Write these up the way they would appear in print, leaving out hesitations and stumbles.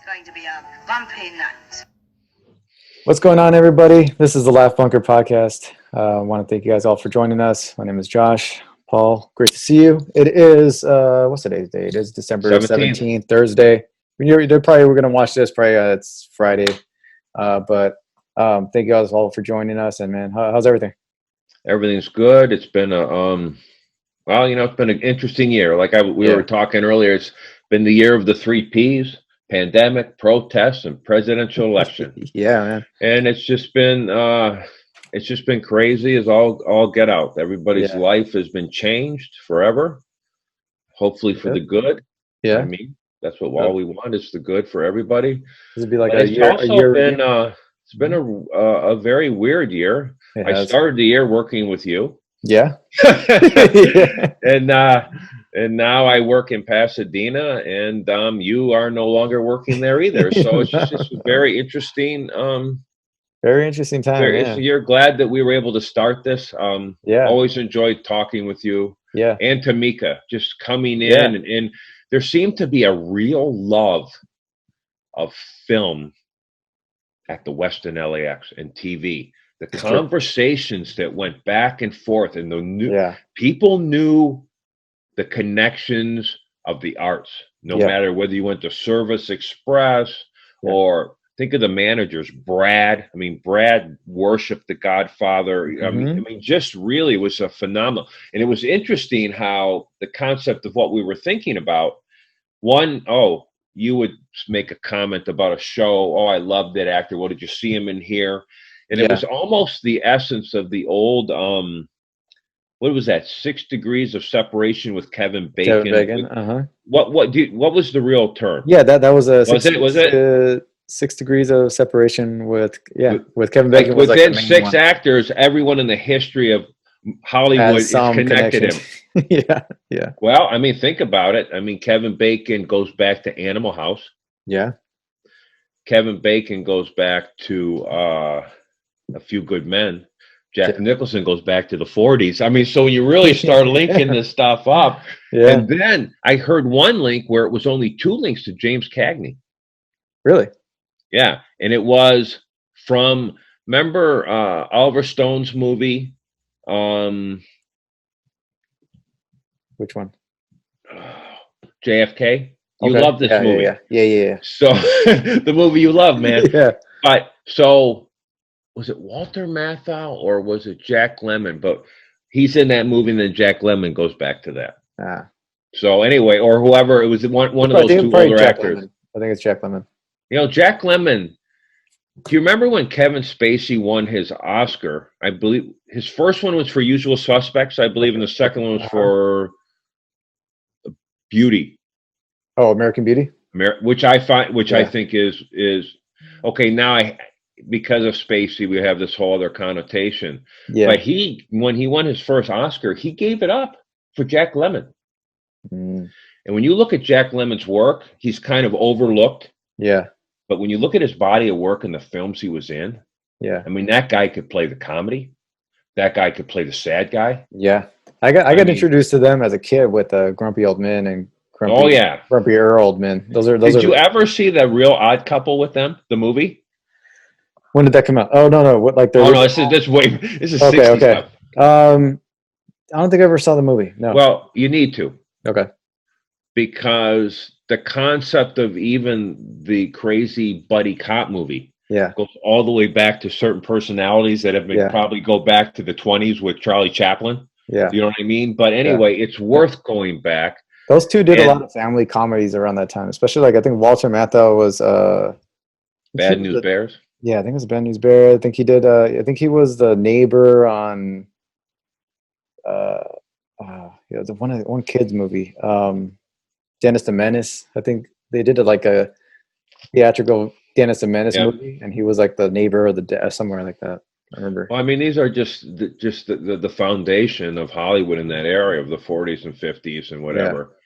going to be a bumpy night. What's going on, everybody? This is the Laugh Bunker podcast. I want to thank you guys all for joining us. My name is Josh. Paul, great to see you. It is, what's today's date? It is December 17th, Thursday. We're going to watch this, probably it's Friday. But thank you guys all for joining us. And man, how's everything? Everything's good. It's been it's been an interesting year. Like we were talking earlier, it's been the year of the 3 Ps: pandemic, protests, and presidential election. Yeah, man. And it's just been crazy as all get out. Everybody's life has been changed forever, hopefully for the good. Yeah. I mean, that's what all we want is the good for everybody. This would be like it's been a very weird year. I started the year working with you. Yeah. And now I work in Pasadena, and you are no longer working there either. So it's just very interesting. Very interesting time. You're glad that we were able to start this. Always enjoyed talking with you. Yeah. And Tamika just coming in, and there seemed to be a real love of film at the Westin LAX and TV. The conversations that went back and forth, and people knew the connections of the arts, no matter whether you went to Service Express or think of the managers, Brad. I mean, Brad worshipped The Godfather. I mean, just really was a phenomenal. And it was interesting how the concept of what we were thinking about, you would make a comment about a show. Oh, I love that actor. What did you see him in here? And it was almost the essence of the old, what was that? 6 Degrees of Separation with Kevin Bacon. What was the real term? Yeah, that was a. Was it 6 Degrees of Separation with Kevin Bacon. Like within 6 actors, everyone in the history of Hollywood is connected him. Yeah. Well, I mean, think about it. I mean, Kevin Bacon goes back to Animal House. Yeah. Kevin Bacon goes back to A Few Good Men. Jack Nicholson goes back to the 40s. I mean, so when you really start linking this stuff up, and then I heard one link where it was only 2 links to James Cagney. Really? Yeah, and it was from, remember Oliver Stone's movie? Which one? JFK. You love this movie. Yeah. So the movie you love, man. Yeah. But so was it Walter Matthau or was it Jack Lemmon? But he's in that movie, and then Jack Lemmon goes back to that. So anyway, or whoever, it was one of those 2 older actors. I think it's Jack Lemmon. You know, Jack Lemmon. Do you remember when Kevin Spacey won his Oscar? I believe his first one was for Usual Suspects, I believe, and the second one was for Beauty. Oh, American Beauty? Which I think is okay. Now because of Spacey, we have this whole other connotation. Yeah. But when he won his first Oscar, he gave it up for Jack Lemmon. And when you look at Jack Lemmon's work, he's kind of overlooked. Yeah. But when you look at his body of work and the films he was in, I mean, that guy could play the comedy. That guy could play the sad guy. Yeah. I got introduced to them as a kid with Grumpy Old Men and Grumpy Old Men. Did you ever see The Real Odd Couple with them, the movie? When did that come out? Oh, no. This is 60s stuff. I don't think I ever saw the movie. No. Well, you need to. Okay. Because the concept of even the crazy buddy cop movie goes all the way back to certain personalities that have been probably go back to the 20s with Charlie Chaplin. Yeah. You know what I mean? But anyway, it's worth going back. Those two did a lot of family comedies around that time, especially I think Walter Matthau was Bad News Bears. Yeah, I think it was Bad News Bears. I think he did I think he was the neighbor on the one kids movie. Dennis the Menace. I think they did a theatrical Dennis the Menace movie, and he was like the neighbor or the somewhere like that. I remember. Well, I mean, these are just the foundation of Hollywood in that area of the 40s and 50s and whatever.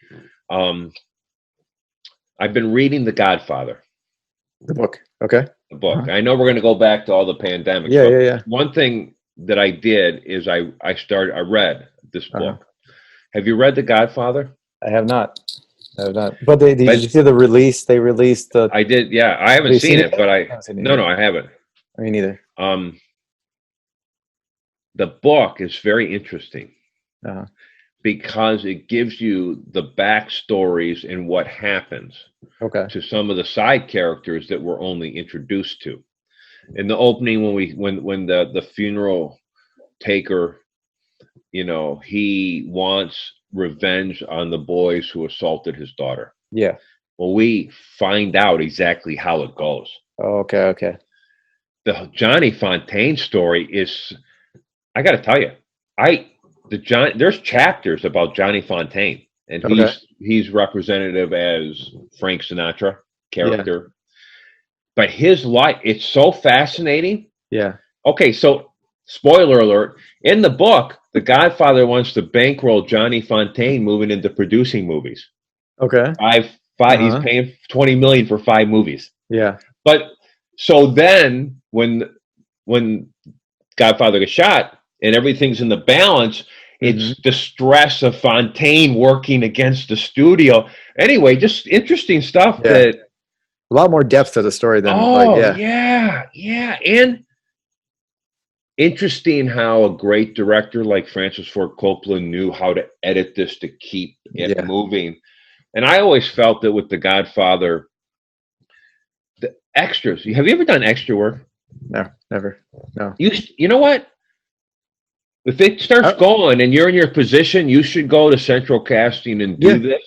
I've been reading The Godfather. The book. Okay. The book. I know we're going to go back to all the pandemics. Yeah. One thing that I did is I read this book. Have you read The Godfather? I have not. But did you see the release? They released the. I did. Yeah, I haven't Have you seen seen it, it? but I haven't seen it no, yet. I haven't. Me neither. The book is very interesting Uh-huh. because it gives you the backstories and what happens Okay. to some of the side characters that we're only introduced to. In the opening, when the funeral taker, he wants revenge on the boys who assaulted his daughter. Yeah. Well, we find out exactly how it goes. Oh, okay. The Johnny Fontaine story is, I got to tell you, there's chapters about Johnny Fontaine, and Okay. he's representative as Frank Sinatra character. Yeah. But his life, it's so fascinating. Yeah. Okay, so spoiler alert, in the book, the Godfather wants to bankroll Johnny Fontaine moving into producing movies. Okay. He's paying $20 million for 5 movies. Yeah. But so then when Godfather gets shot and everything's in the balance, it's the stress of Fontaine working against the studio. Anyway, just interesting stuff. Yeah. That a lot more depth to the story than yeah. And interesting how a great director like Francis Ford Coppola knew how to edit this to keep it moving. And I always felt that with The Godfather, the extras. Have you ever done extra work? No, never. No. You know what? If it starts going and you're in your position, you should go to Central Casting and do this.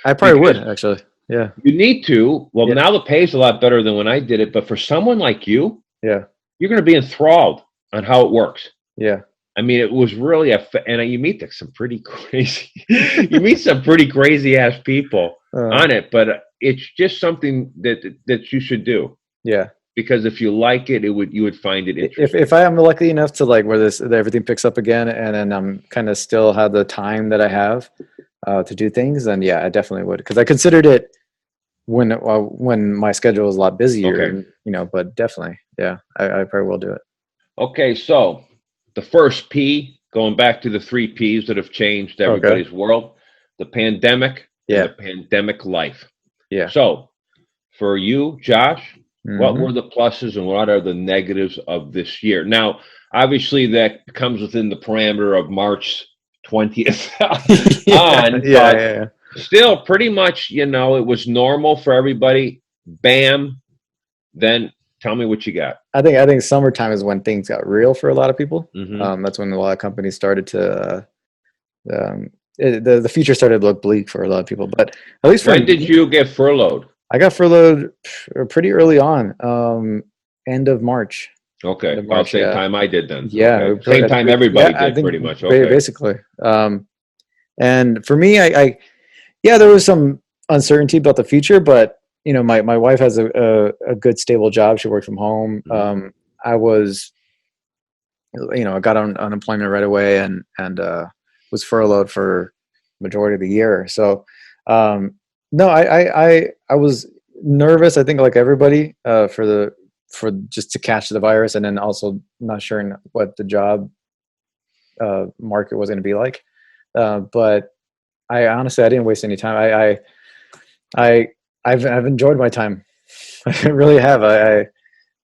I probably would, actually. Yeah. You need to. Well, now the pay's a lot better than when I did it. But for someone like you, you're going to be enthralled on how it works. Yeah. I mean, it was really and you meet some pretty crazy, ass people on it. But it's just something that you should do. Yeah. Because if you like it, you would find it interesting. If I am lucky enough to where everything picks up again, and then I'm kind of still have the time that I have to do things, then I definitely would. Because I considered it when my schedule was a lot busier, but definitely, I probably will do it. Okay, so the first P, going back to the 3 Ps that have changed everybody's world: the pandemic, and the pandemic life. Yeah. So for you, Josh, what were the pluses and what are the negatives of this year? Now, obviously, that comes within the parameter of March 20th on. Still, pretty much, it was normal for everybody. Bam. Then tell me what you got. I think summertime is when things got real for a lot of people. That's when a lot of companies started to. The future started to look bleak for a lot of people. But at least when did you get furloughed? I got furloughed pretty early on, end of March. Okay, about same time I did then. Yeah, okay. Same time everybody did pretty much. Okay, basically. And for me, I there was some uncertainty about the future, but my wife has a good stable job. She worked from home. I was, I got on unemployment right away and was furloughed for majority of the year. So. No, I was nervous. I think like everybody for just to catch the virus, and then also not sure what the job market was going to be like. But I honestly didn't waste any time. I've enjoyed my time. I really have.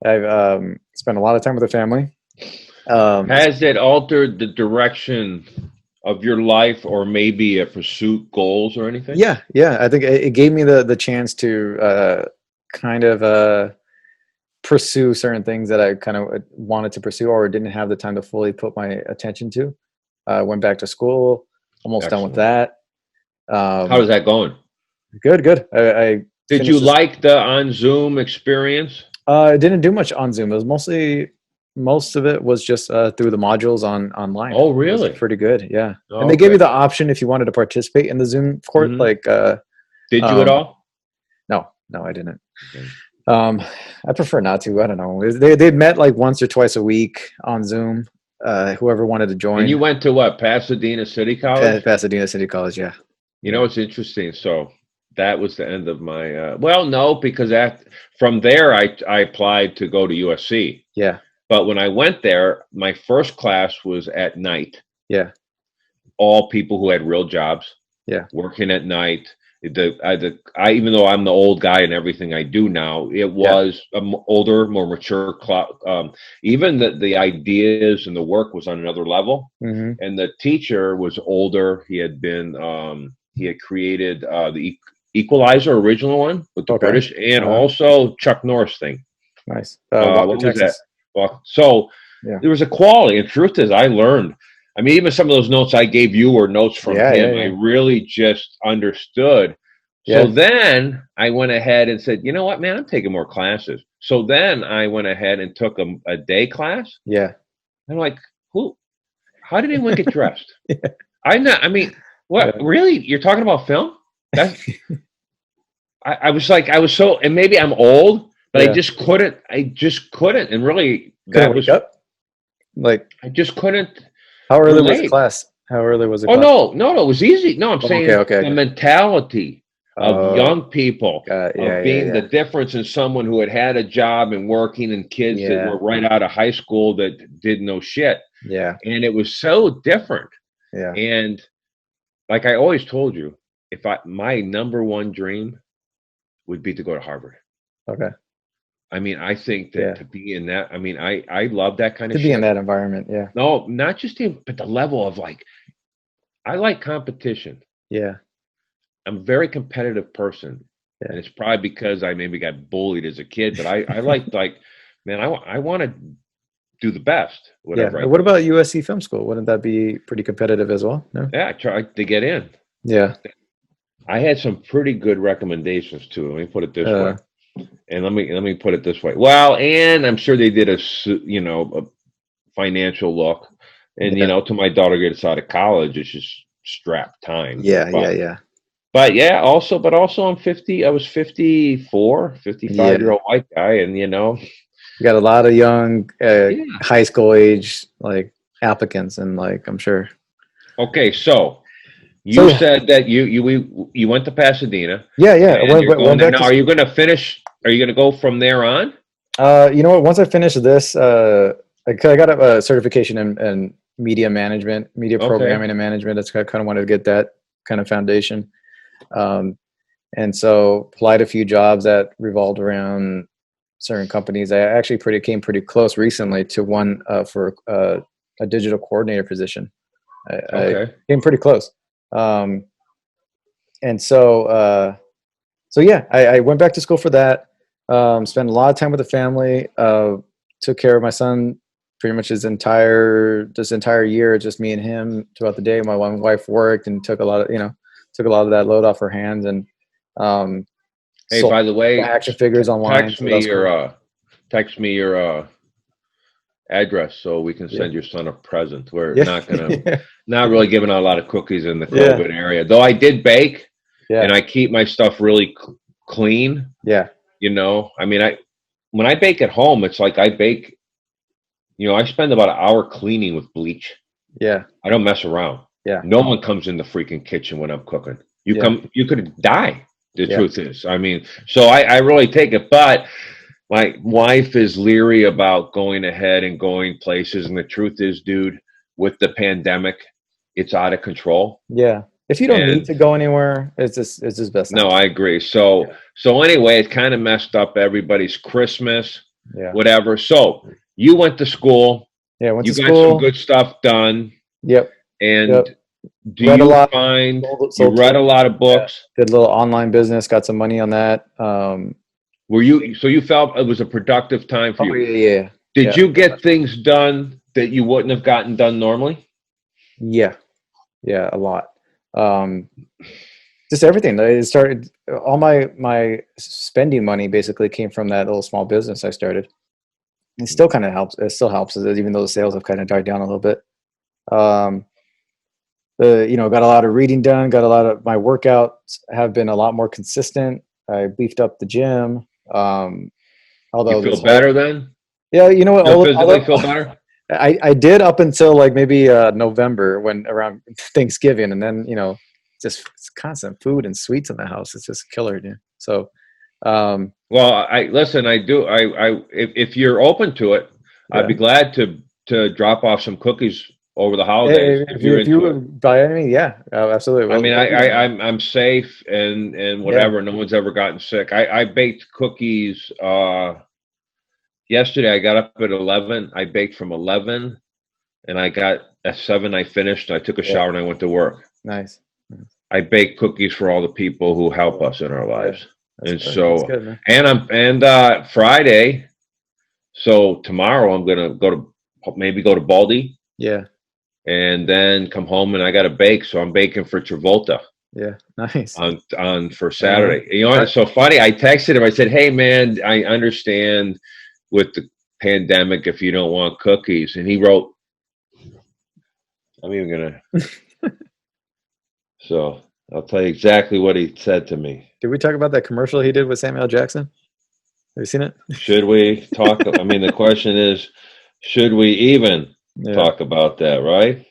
I've spent a lot of time with the family. Has it altered the direction of your life, or maybe a pursuit goals or anything? Yeah. I think it gave me the chance to kind of pursue certain things that I kind of wanted to pursue or didn't have the time to fully put my attention to. Went back to school, almost done with that. How's that going? Good. Did you like the on Zoom experience? I didn't do much on Zoom. It was most of it was just through the modules online. Oh, really? Pretty good, yeah. And they gave you the option if you wanted to participate in the Zoom course. Did you at all? No, I didn't. Okay. I prefer not to. I don't know. They met like once or twice a week on Zoom. Whoever wanted to join. And you went to what? Pasadena City College? Pasadena City College, yeah. It's interesting. So that was the end of my. Well, no, because from there I applied to go to USC. Yeah. But when I went there, my first class was at night. Yeah. All people who had real jobs. Yeah. Working at night. I even though I'm the old guy and everything I do now, it was a older, more mature even the ideas and the work was on another level. Mm-hmm. And the teacher was older. He had created the Equalizer original one with the British, and also Chuck Norris thing. Nice. What was that? Well, so there was a quality. And truth is, I learned. I mean, even some of those notes I gave you were notes from him. I really just understood. So then I went ahead and said, you know what, man, I'm taking more classes. So then I went ahead and took a day class. Yeah. I'm like, how did anyone get dressed? I mean, what, really? You're talking about film? That's, I was like, and maybe I'm old, but I just couldn't. And really, couldn't wake up? Like, I just couldn't. How early was the class? How early was it? Oh, no, it was easy. No, I'm saying the mentality of young people, being the difference in someone who had a job and working, and kids that were right out of high school that did no shit. Yeah. And it was so different. Yeah. And like I always told you, my number one dream would be to go to Harvard. Okay. I mean, I think that to be in that, I mean, I love that kind of shit. To be in that environment, yeah. No, not just him, but the level of I like competition. Yeah. I'm a very competitive person. Yeah. And it's probably because I maybe got bullied as a kid, but I like, man, I want to do the best. Whatever. Yeah. What about USC Film School? Wouldn't that be pretty competitive as well? No? Yeah, I tried to get in. Yeah. I had some pretty good recommendations too. Let me put it this way. And let me put it this way. Well, and I'm sure they did a financial look, and to my daughter gets out of college, it's just strapped time. Yeah. But also I'm 50. I was 54, 55-year-old white guy, and you got a lot of young high school age applicants, and I'm sure. Okay, so. You said that you went to Pasadena. Yeah. Now, are you going to finish? Are you going to go from there on? You know what? Once I finish this, I got a certification in media management, media programming and management. That's I kind of wanted to get that kind of foundation. And so applied a few jobs that revolved around certain companies. I actually came pretty close recently to one for a digital coordinator position. I came pretty close. And so I went back to school for that. Spent a lot of time with the family. Took care of my son pretty much this entire year, just me and him throughout the day. My wife worked and took a lot of that load off her hands. And hey, by the way, action figures online. Text me your address so we can send your son a present. We're not really giving out a lot of cookies in the COVID area, though. I did bake, and I keep my stuff really clean. Yeah, I mean, when I bake at home, it's like I bake. I spend about an hour cleaning with bleach. Yeah, I don't mess around. Yeah, no one comes in the freaking kitchen when I'm cooking. You could die. The truth is, I mean, so I really take it, but. My wife is leery about going ahead and going places. And the truth is, dude, with the pandemic, it's out of control. Yeah. If you don't need to go anywhere, it's just best. No, I agree. So anyway, it kind of messed up everybody's Christmas, whatever. So you went to school. Yeah, you got some good stuff done. Yep. And do you find you read a lot of books? Did a little online business, got some money on that. So you felt it was a productive time for you? Yeah. Did you get things done that you wouldn't have gotten done normally? Yeah, a lot. Just everything. I started all my spending money basically came from that little small business I started. It still kind of helps. It still helps, even though the sales have kind of died down a little bit. Got a lot of reading done. Got a lot of my workouts have been a lot more consistent. I beefed up the gym. Although you feel better then? Yeah, you know what? Physically feel better? I did up until maybe November, when around Thanksgiving, and then just constant food and sweets in the house. It's just killer, dude. So, well, if you're open to it, I'd be glad to drop off some cookies over the holidays. If you would buy any, yeah, absolutely. I mean, I'm safe and whatever. No one's ever gotten sick. I baked cookies. Yesterday I got up at 11. I baked from 11, and I got at 7. I finished. I took a shower and I went to work. Nice. I baked cookies for all the people who help us in our lives, and good. so Good, and Friday. So tomorrow I'm gonna go to Baldy. Yeah. And then come home and I got to bake. So I'm baking for Travolta. Yeah. Nice. On for Saturday. You know, it's so funny. I texted him. I said, "Hey man, I understand with the pandemic if you don't want cookies." And he wrote, I'm even gonna so I'll tell you exactly what he said to me. Did we talk about that commercial he did with Samuel L. Jackson? Have you seen it? Should we talk? I mean, the question is, should we even talk about that, right?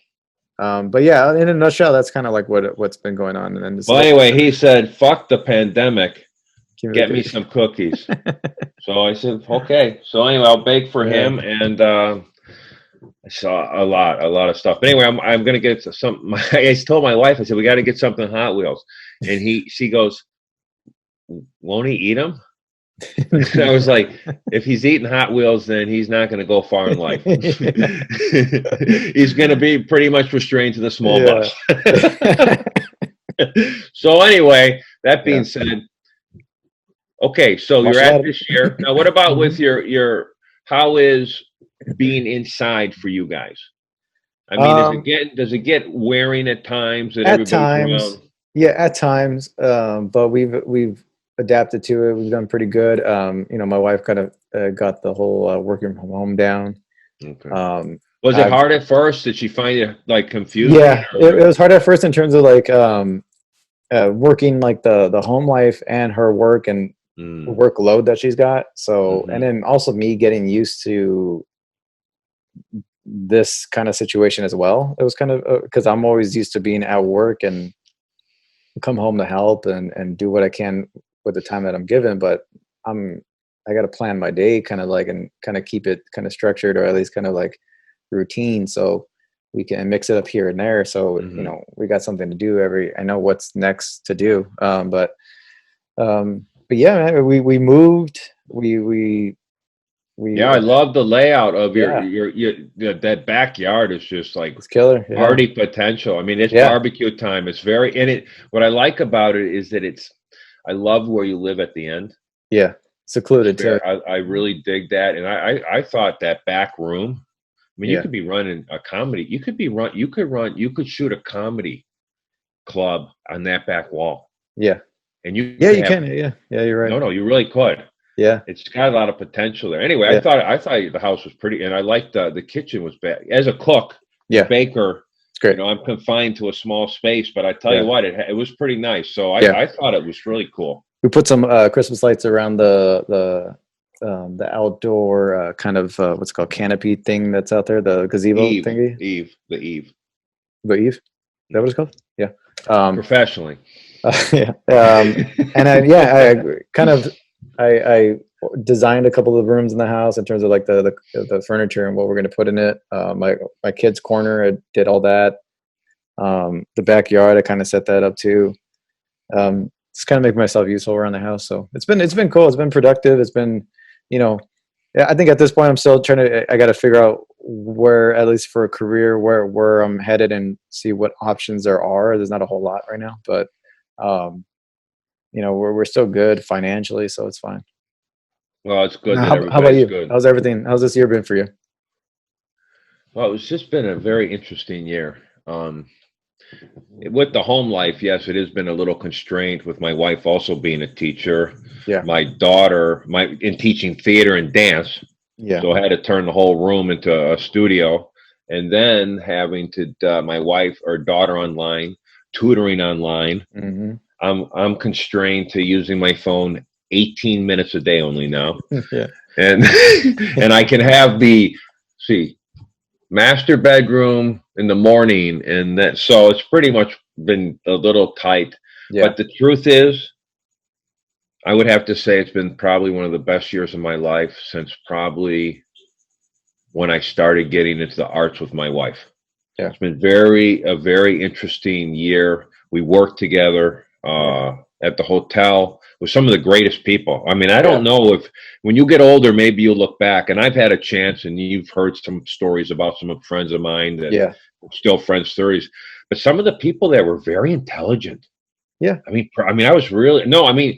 But yeah, in a nutshell, that's kind of like what's been going on. And then well, anyway, he said, "Fuck the pandemic, get me some cookies." So I said, "Okay." So anyway, I'll bake for him, and I saw a lot of stuff. But anyway, I'm gonna get some. I told my wife, I said, "We got to get something Hot Wheels," and she goes, "Won't he eat them?" And I was like, if he's eating Hot Wheels, then he's not going to go far in life. He's going to be pretty much restrained to the small bus. So anyway, that being said, okay, so you're at this year. Now, what about with your how is being inside for you guys? I mean, does it get wearing at times? At times, yeah, at times. But we've adapted to it. We've done pretty good. You know, my wife kind of got the whole working from home down. Okay. Was it hard at first? Did she find it like confusing? Yeah, it was hard at first in terms of like working like the home life and her work and workload that she's got. So, and then also me getting used to this kind of situation as well. It was kind of because I'm always used to being at work and come home to help and do what I can with the time that I'm given, but I got to plan my day kind of like, and kind of keep it kind of structured, or at least kind of like routine, so we can mix it up here and there. So, you know, we got something to do I know what's next to do. But yeah, man, we moved, yeah, I love the layout of your that backyard is just like it's killer. Party potential. I mean, it's barbecue time. It's what I like about it is that I love where you live at the end. Yeah. Secluded too. I really dig that. And I thought that back room, I mean, you could be running a comedy. You could shoot a comedy club on that back wall. Yeah. And you can. Yeah, you're right. No, you really could. Yeah. It's got a lot of potential there. Anyway, I thought the house was pretty, and I liked the kitchen was bad. As a cook, baker, it's great. You know, I'm confined to a small space, but I tell you what, it was pretty nice. So I thought it was really cool. We put some Christmas lights around the outdoor kind of what's it called, canopy thing that's out there, the gazebo thingy. The Eve. Is that what it's called? Yeah. Professionally. Yeah. And I designed a couple of rooms in the house in terms of like the furniture and what we're going to put in it. My kids' corner, I did all that. The backyard, I kind of set that up too. Just kind of make myself useful around the house. So it's been cool. It's been productive. It's been, you know, I think at this point I'm still I got to figure out where, at least for a career, where I'm headed and see what options there are. There's not a whole lot right now, but you know, we're still good financially, so it's fine. Well, it's good. How about you? Good. How's everything? How's this year been for you? Well, it's just been a very interesting year. With the home life, yes, it has been a little constrained with my wife also being a teacher. Yeah. My daughter, in teaching theater and dance. Yeah. So I had to turn the whole room into a studio, and then having to my wife or daughter online, tutoring online. Mm-hmm. I'm constrained to using my phone 18 minutes a day only now. Yeah. And and I can have master bedroom in the morning, and that, so it's pretty much been a little tight. But the truth is, I would have to say it's been probably one of the best years of my life since probably when I started getting into the arts with my wife. Yeah. It's been a very interesting year. We worked together at the hotel with some of the greatest people. I mean, I don't know if when you get older, maybe you'll look back, and I've had a chance, and you've heard some stories about some friends of mine that Yeah. still friends 30s, but some of the people there were very intelligent. Yeah. I mean, I was really, no, I mean,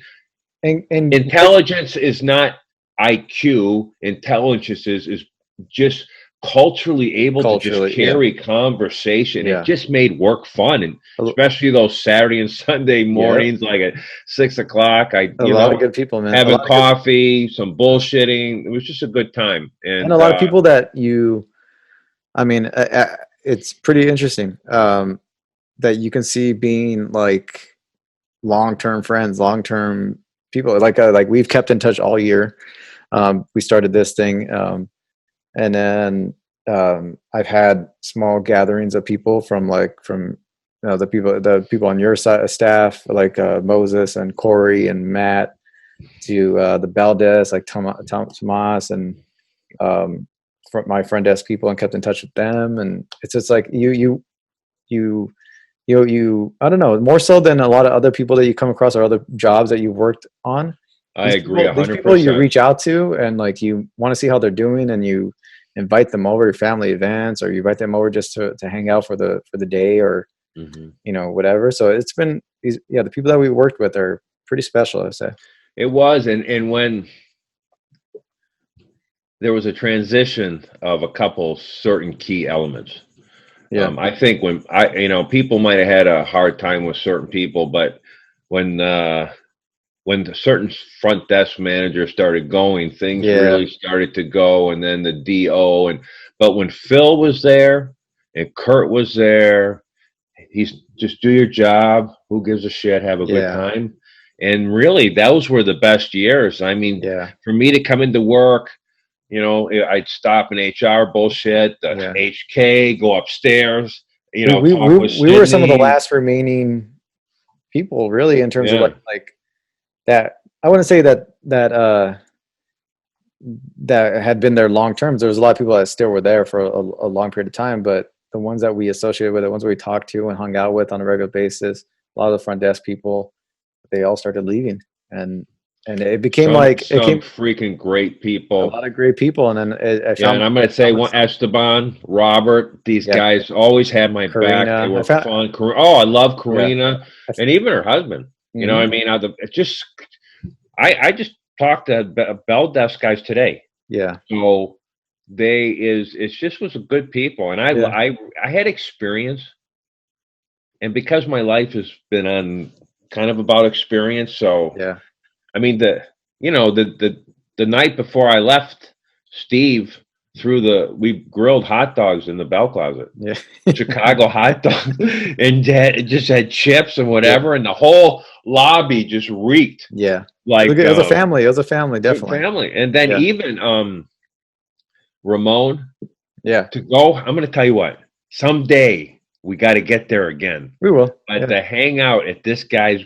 and intelligence is not IQ. Intelligence is just culturally able to just carry conversation. Yeah. It just made work fun, and especially those Saturday and Sunday mornings, like at 6 o'clock. A lot of good people, man. Having coffee, some bullshitting. It was just a good time, and a lot of people that I mean, it's pretty interesting that you can see being like long-term friends, long-term people. Like we've kept in touch all year. We started this thing. And then I've had small gatherings of people from the people on your side staff, like Moses and Corey and Matt, to the Baldes, like Tomas and my friend desk people, and kept in touch with them. And it's just like you I don't know, more so than a lot of other people that you come across or other jobs that you've worked on. I agree 100%. These people you reach out to, and like you want to see how they're doing, and you invite them over your family events, or you invite them over just to hang out for the day, or whatever. So it's been the people that we worked with are pretty special, I say. It was, and when there was a transition of a couple certain key elements. I think when people might have had a hard time with certain people, but when the certain front desk managers started going, things really started to go, and then the DO, but when Phil was there and Kurt was there, he's just do your job. Who gives a shit? Have a good time. And really, those were the best years. I mean, for me to come into work, I'd stop in HR bullshit, HK, go upstairs, we were some of the last remaining people, really, in terms of like that. I wouldn't say that had been there long term. There was a lot of people that still were there for a long period of time, but the ones that we associated with, the ones we talked to and hung out with on a regular basis, a lot of the front desk people, they all started leaving, and it became freaking great people, a lot of great people. And then and I'm going to say Esteban, Robert, these guys always had my back. They were fun. I love Karina, and even her husband. You know what I mean? I just talked to Bell Desk guys today. Yeah. So it just was a good people, and I had experience, and because my life has been on kind of about experience, so I mean the night before I left, Steve we grilled hot dogs in the Bell Closet, Chicago hot dogs, and it just had chips and whatever, and the whole lobby just reeked. Like it was a family. It was a family, definitely. Family, and then even Ramon. To go, I'm going to tell you what. Someday we got to get there again. We will. But to hang out at this guy's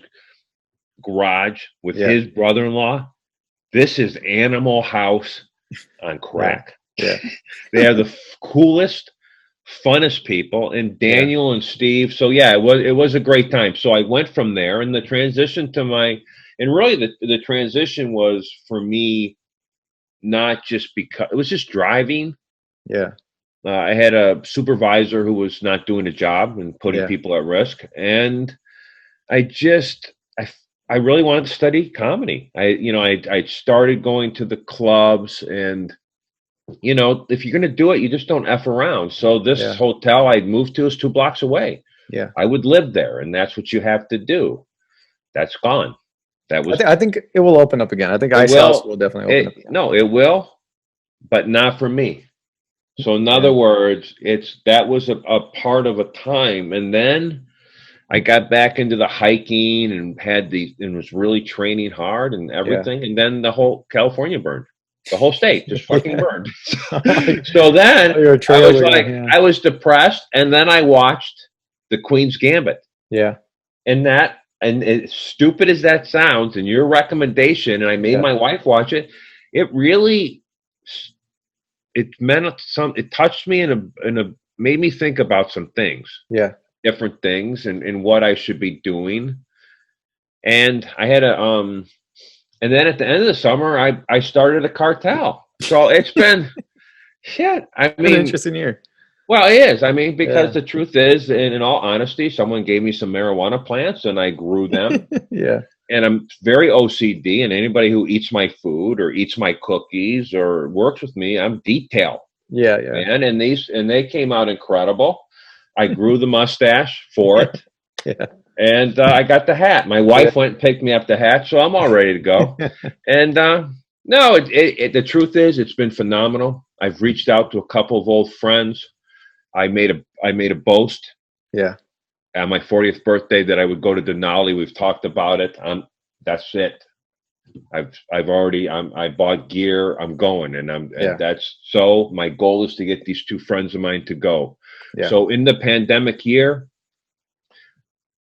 garage with his brother-in-law, this is Animal House on crack. They are the coolest, funnest people, and Daniel and Steve. So it was a great time. So I went from there, and the transition and really the transition was for me, not just because it was just driving. I had a supervisor who was not doing a job and putting people at risk, and I really wanted to study comedy. I started going to the clubs, and if you're going to do it, you just don't F around. So this hotel I'd moved to is 2 blocks away. I would live there, and that's what you have to do. That's gone. I think it will open up again. I think Ice House will definitely open up again. No, it will, but not for me. So in other words, that was a part of a time, and then I got back into the hiking and was really training hard and everything, and then the whole California burned. The whole state just fucking burned. So then I was like, I was depressed, and then I watched The Queen's Gambit. And as stupid as that sounds, and your recommendation, and I made my wife watch it, it really, it touched me in made me think about some things, Yeah. different things, and what I should be doing. And I had and then at the end of the summer, I started a cartel. So it's been shit. I What an mean, interesting year. well, it is. I mean, because Yeah. the truth is, and in all honesty, someone gave me some marijuana plants and I grew them. Yeah. And I'm very OCD, and anybody who eats my food or eats my cookies or works with me, I'm detail, Yeah. Yeah. man. And they came out incredible. I grew the mustache for it. Yeah. And I got the hat. My wife went and picked me up the hat, so I'm all ready to go. And no, the truth is, it's been phenomenal. I've reached out to a couple of old friends. I made a boast Yeah. on my 40th birthday that I would go to Denali. We've talked about it. That's it. I bought gear. I'm going, and that's so. My goal is to get these two friends of mine to go. Yeah. So in the pandemic year.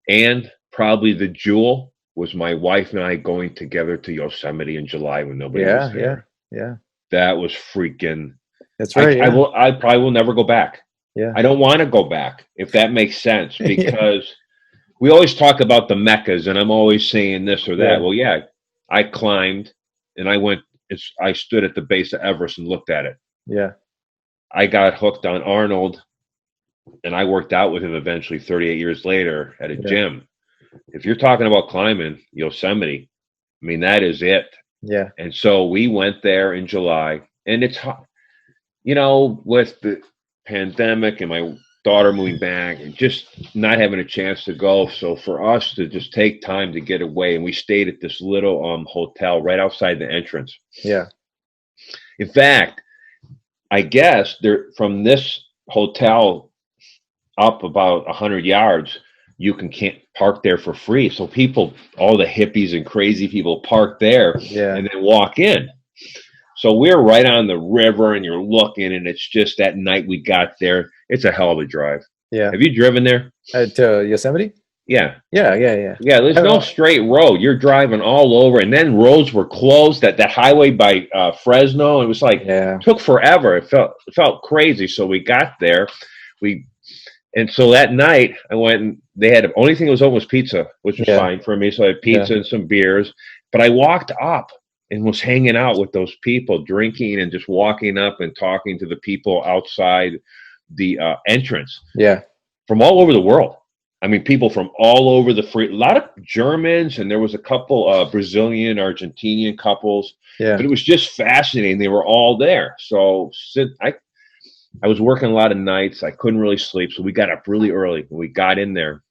And probably the jewel was my wife and I going together to Yosemite in July when nobody was there. Yeah. That was freaking. That's right. I probably will never go back. Yeah. I don't want to go back, if that makes sense, because we always talk about the Meccas, and I'm always saying this or that. Yeah. Well, yeah, I climbed, and I stood at the base of Everest and looked at it. Yeah. I got hooked on Arnold. And I worked out with him eventually 38 years later at a gym. If you're talking about climbing Yosemite, I mean, that is it. Yeah. And so we went there in July, and it's, with the pandemic and my daughter moving back and just not having a chance to go. So for us to just take time to get away, and we stayed at this little hotel right outside the entrance. Yeah. In fact, I guess from this hotel up about 100 yards, you can't park there for free. So people, all the hippies and crazy people, park there and then walk in. So we're right on the river, and you're looking, and it's just that night we got there. It's a hell of a drive. Yeah. Have you driven there? To Yosemite? Yeah. Yeah. Yeah, there's no straight road. You're driving all over, and then roads were closed. That highway by Fresno, it was like took forever. It felt crazy. So we got there. And so that night I went, and they had the only thing that was open was pizza, which was fine for me. So I had pizza and some beers. But I walked up and was hanging out with those people, drinking and just walking up and talking to the people outside the entrance. Yeah. From all over the world. I mean, people from all over a lot of Germans, and there was a couple Brazilian, Argentinian couples. Yeah. But it was just fascinating. They were all there. So I was working a lot of nights. I couldn't really sleep. So we got up really early, and we got in there.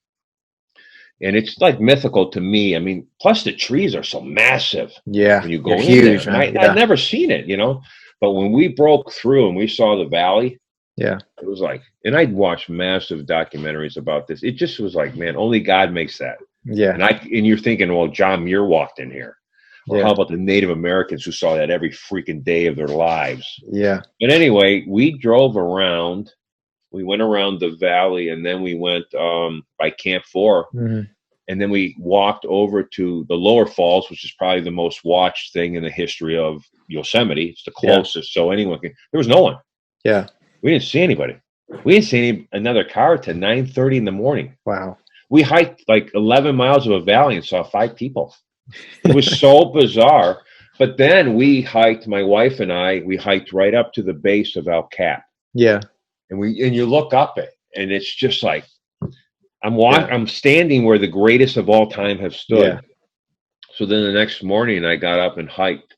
And it's like mythical to me. I mean, plus the trees are so massive. Yeah. When you go in huge, there. I'd never seen it, But when we broke through and we saw the valley, it was like, and I'd watched massive documentaries about this. It just was like, man, only God makes that. Yeah. And you're thinking, well, John Muir walked in here. Or how about the Native Americans who saw that every freaking day of their lives? Yeah. But anyway, we drove around. We went around the valley, and then we went by Camp 4. Mm-hmm. And then we walked over to the Lower Falls, which is probably the most watched thing in the history of Yosemite. It's the closest, so anyone can. There was no one. Yeah. We didn't see anybody. We didn't see another car till 9:30 in the morning. Wow. We hiked like 11 miles of a valley and saw 5 people. It was so bizarre. But then my wife and I hiked right up to the base of El Cap. Yeah. And you look up it, and it's just like, I'm standing where the greatest of all time have stood. Yeah. So then the next morning I got up and hiked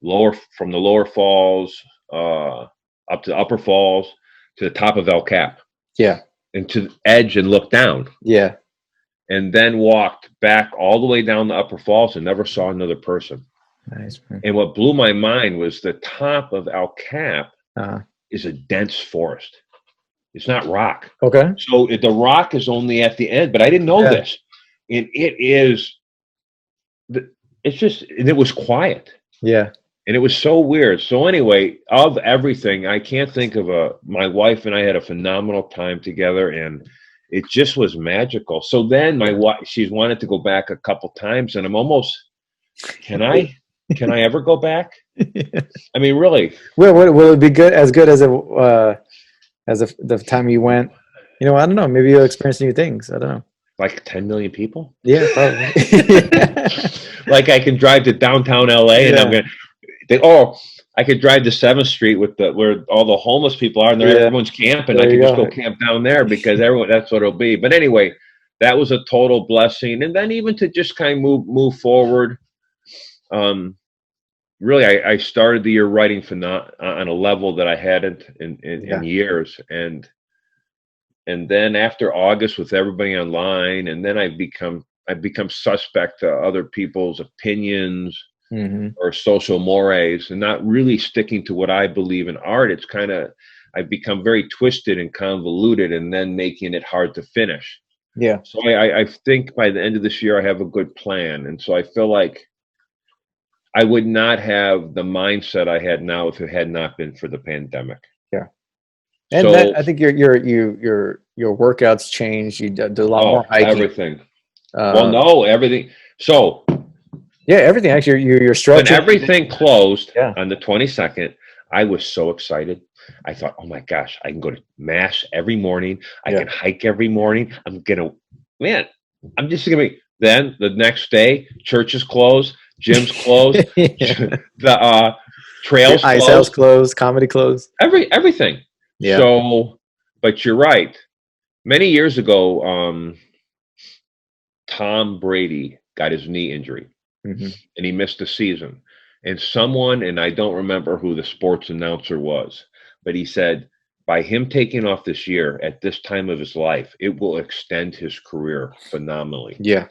from the Lower Falls up to the Upper Falls to the top of El Cap. Yeah. And to the edge and looked down. Yeah. And then walked back all the way down the Upper Falls and never saw another person. Nice. Man. And what blew my mind was the top of El Cap is a dense forest. It's not rock. Okay. So the rock is only at the end, but I didn't know this. And it was quiet. Yeah. And it was so weird. So anyway, of everything, I can't think of my wife and I had a phenomenal time together, and it just was magical. So then my wife, she's wanted to go back a couple times, and I'm almost, can I ever go back? I mean, really. Will it be good as it as of the time you went? You know, I don't know. Maybe you'll experience new things. I don't know. Like 10 million people. Yeah, probably. Like I can drive to downtown LA and I'm Yeah. gonna I could drive to 7th Street where all the homeless people are and Yeah. everyone's camping. There I you can just go. go camp down there because that's what it'll be. But anyway, that was a total blessing. And then even to just kind of move forward. Really, I started the year writing on a level that I hadn't in years. And then after August with everybody online, and then I've become suspect to other people's opinions or social mores and not really sticking to what I believe in art. It's kind of, I've become very twisted and convoluted and then making it hard to finish. Yeah. So I think by the end of this year, I have a good plan. And so I feel like I would not have the mindset I had now if it had not been for the pandemic. Yeah. And so, I think your workouts changed. You did a lot more hiking. Everything. Everything. So yeah, everything. Actually, your stretching. When everything closed Yeah. on the 22nd, I was so excited. I thought, oh my gosh, I can go to mass every morning. I can hike every morning. I'm just going to be. Then the next day, church is closed, gym's closed, the trails ice house closed, comedy closed. Everything. Yeah. So, but you're right. Many years ago, Tom Brady got his knee injury. And he missed the season. And I don't remember who the sports announcer was, but he said, by him taking off this year at this time of his life, it will extend his career phenomenally. Yeah,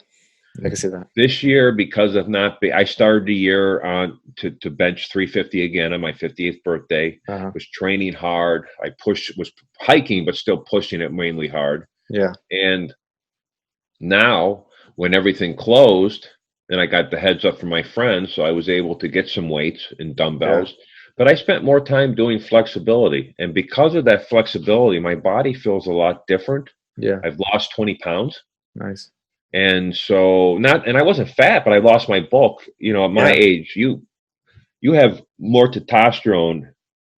I can see that. This year, because of I started the year on to bench 350 again on my 58th birthday. Was training hard. I was hiking, but still pushing it mainly hard. Yeah. And now, when everything closed, and I got the heads up from my friends, so I was able to get some weights and dumbbells. Yeah. But I spent more time doing flexibility. And because of that flexibility, my body feels a lot different. Yeah. I've lost 20 pounds. Nice. And so and I wasn't fat, but I lost my bulk. You know, at my age, you have more testosterone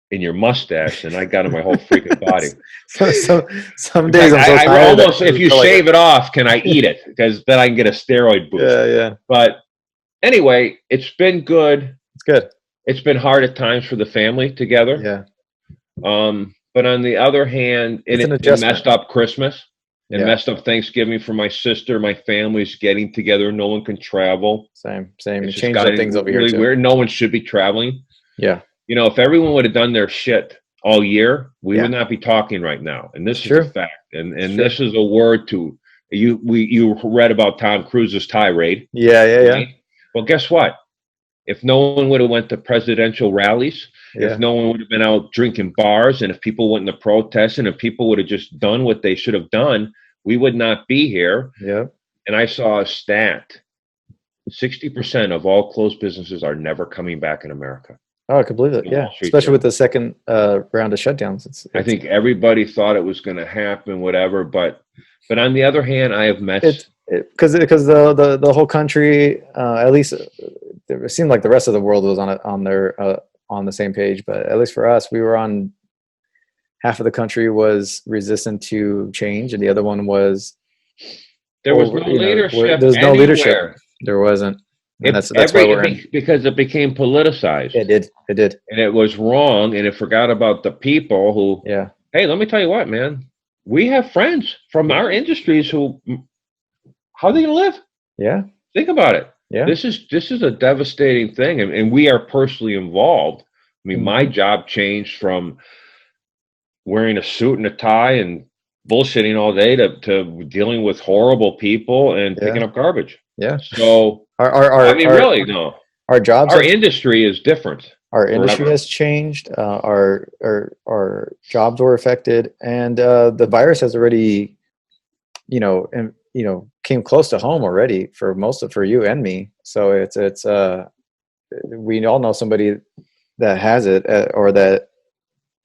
in your mustache than I got in my whole freaking body. So some days I almost, if you shave it off, can I eat it? Because then I can get a steroid boost. Yeah. But anyway, it's been good. It's good. It's been hard at times for the family together. Yeah. But on the other hand, it messed up Christmas. It messed up Thanksgiving for my sister. My family's getting together. No one can travel. Same. It changed up things over here too. Weird. No one should be traveling. Yeah. You know, if everyone would have done their shit all year, we would not be talking right now. And this is a fact. And this is a word to you. You read about Tom Cruise's tirade. Yeah. Right? Well, guess what? If no one would have went to presidential rallies, if no one would have been out drinking bars, and if people went to protest, and if people would have just done what they should have done, we would not be here. Yeah. And I saw a stat: 60% of all closed businesses are never coming back in America. Oh, I could believe it. Yeah, especially with the second round of shutdowns. It's I think everybody thought it was going to happen, whatever. But on the other hand, I have met because the whole country, at least it seemed like the rest of the world was on the same page. But at least for us, we were on. Half of the country was resistant to change, and the other one was there was no leadership. There's no leadership. There wasn't. And that's why we're in. Because it became politicized. It did. And it was wrong, and it forgot about the people who, hey, let me tell you what, man. We have friends from our industries who, how are they going to live? Yeah. Think about it. Yeah. This is a devastating thing, and we are personally involved. I mean, my job changed from wearing a suit and a tie and bullshitting all day to dealing with horrible people and picking up garbage. Yeah. So our jobs, our industry is different. Our industry has changed. Our jobs were affected, and the virus has already, came close to home already for you and me. So it's we all know somebody that has it or that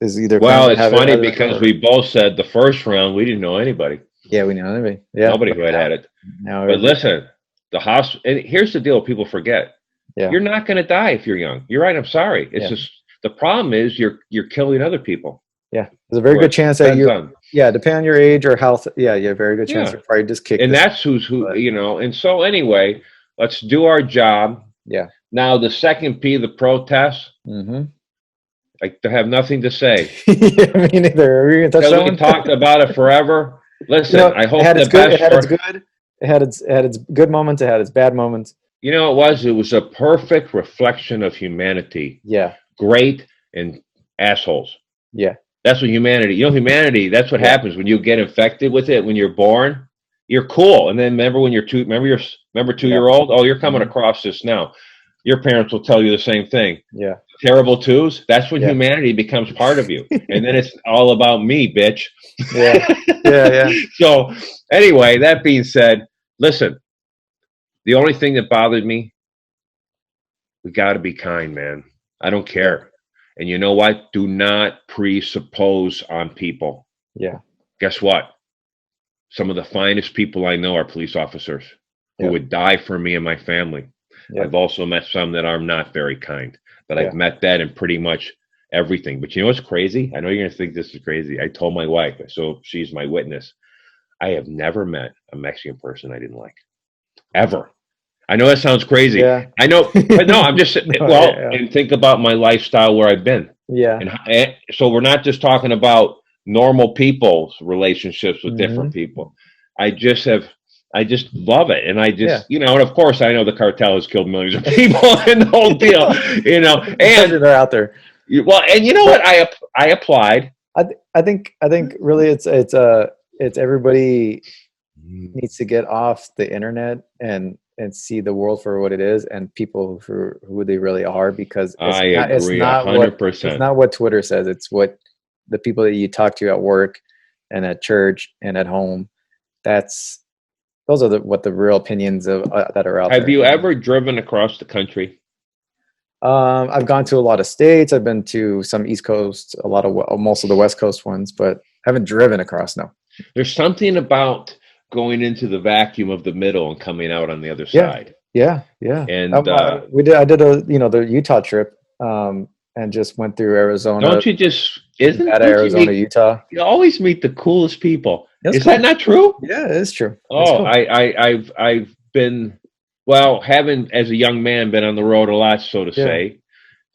is either. Well, it's funny because we both said the first round we didn't know anybody. Yeah, we know anybody. Yeah, nobody who had it. But listen, the hospital. And here's the deal: people forget. Yeah. You're not going to die if you're young. You're right. I'm sorry. It's just the problem is you're killing other people. Yeah, there's a very good chance that Depends you, on- depending on your age or health, you have a very good chance Yeah. you're probably just kicked. and this- that's who, but- you know. And so anyway, let's do our job. Yeah. Now the second P, the protest, Mm-hmm. I have nothing to say. Yeah, me neither. Are we gonna touch So that we one? can talk about it forever. Listen, I hope it had the its good. best It had its for, good. It had its good moments. It had its bad moments. you know, it was a perfect reflection of humanity. Yeah. Great and assholes. Yeah. That's what humanity, humanity, that's what Yeah. happens when you get infected with it. When you're born, you're cool. And then remember when you're 2-year-old, oh, you're coming Mhm. across this now. Your parents will tell you the same thing. Yeah. Terrible twos, that's when Yeah. humanity becomes part of you. And then it's all about me, bitch. Yeah. Yeah. So anyway, that being said, listen, the only thing that bothered me, we got to be kind, man. I don't care. And you know what? Do not presuppose on people. Yeah. Guess what? Some of the finest people I know are police officers who Yeah. would die for me and my family. Yeah. I've also met some that are not very kind, but Yeah. I've met that in pretty much everything. But you know what's crazy? I know you're going to think this is crazy. I told my wife, so she's my witness. I have never met a Mexican person I didn't like. Ever. I know that sounds crazy. Yeah. I know, but no, I'm just, No, well, yeah. and think about my lifestyle where I've been. Yeah. And so we're not just talking about normal people's relationships with Mm-hmm. different people. I just love it. And I just, and of course I know the cartel has killed millions of people and the whole deal, And and they're out there. well, and you know what? I applied. I think really it's everybody needs to get off the internet and see the world for what it is and people for who they really are, because I agree 100%. It's not what Twitter says. It's what the people that you talk to at work and at church and at home. Those are what the real opinions of that are out there. Have you ever driven across the country? I've gone to a lot of states. I've been to some East Coast, most of the West Coast ones, but I haven't driven across. No. There's something about going into the vacuum of the middle and coming out on the other side. Yeah. And I did the Utah trip, and just went through Arizona. Don't you just Arizona, Utah? You always meet the coolest people. That's Is cool. that not true? Yeah, it is true. Oh, cool. I've been, having as a young man been on the road a lot, so to say.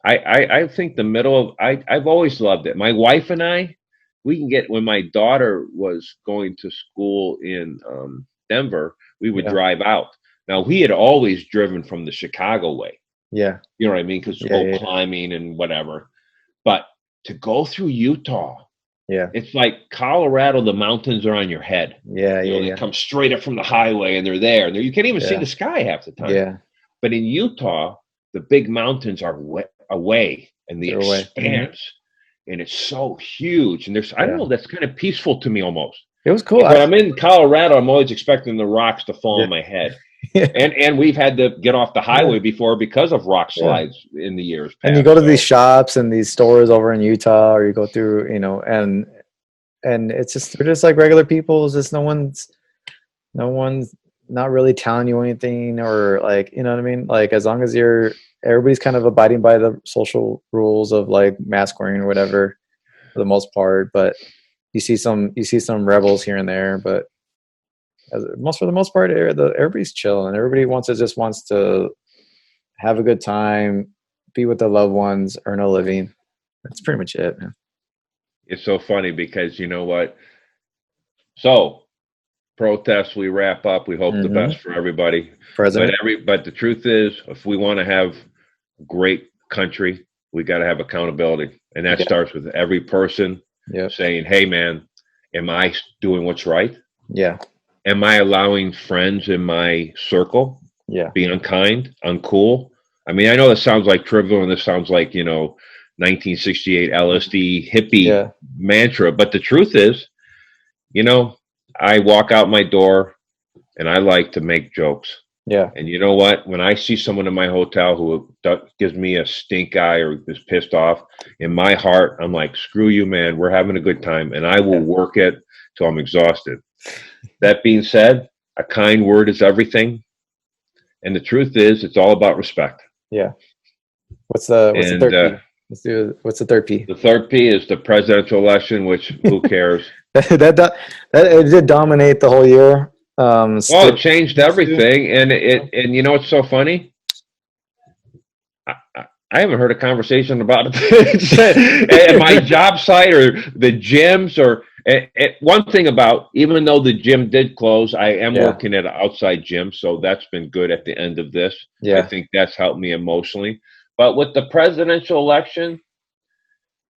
I think the middle of I've always loved it. My wife and I, when my daughter was going to school in Denver, we would drive out. Now we had always driven from the Chicago way. Yeah. You know what I mean? Because climbing and whatever. But to go through Utah, it's like Colorado, the mountains are on your head. They come straight up from the highway and they're there. And you can't even see the sky half the time. Yeah. But in Utah, the big mountains are away and the expanse. And it's so huge. And I don't know, that's kind of peaceful to me almost. It was cool. When I'm in Colorado, I'm always expecting the rocks to fall on my head. And we've had to get off the highway before because of rock slides in the years past. And you go to these shops and these stores over in Utah, or you go through, and it's just, they're just like regular people. It's just no one's not really telling you anything, or like, you know what I mean? Like, as long as everybody's kind of abiding by the social rules of like mask wearing or whatever for the most part, but you see some rebels here and there, but for the most part, everybody's chill, and everybody wants to have a good time, be with their loved ones, earn a living. That's pretty much it, man. It's so funny because you know what? So protests, we wrap up. We hope the best for everybody. But the truth is, if we want to have a great country, we got to have accountability, and that starts with every person saying, "Hey, man, am I doing what's right? Yeah. Am I allowing friends in my circle be unkind, uncool?" I mean, I know this sounds like trivial, and this sounds like 1968 LSD hippie mantra, but the truth is, I walk out my door and I like to make jokes. Yeah. And you know what? When I see someone in my hotel who gives me a stink eye or is pissed off, in my heart, I'm like, screw you, man. We're having a good time, and I will work it till I'm exhausted. That being said, a kind word is everything. And the truth is, it's all about respect. Yeah. What's the third P? Let's do. What's the third P? The third P is the presidential election, which who cares? that it did dominate the whole year. Well, it changed everything, and you know what's so funny? I haven't heard a conversation about it at my job site or the gyms or one thing about, even though the gym did close, I am working at an outside gym, so that's been good at the end of this. Yeah. I think that's helped me emotionally. But with the presidential election,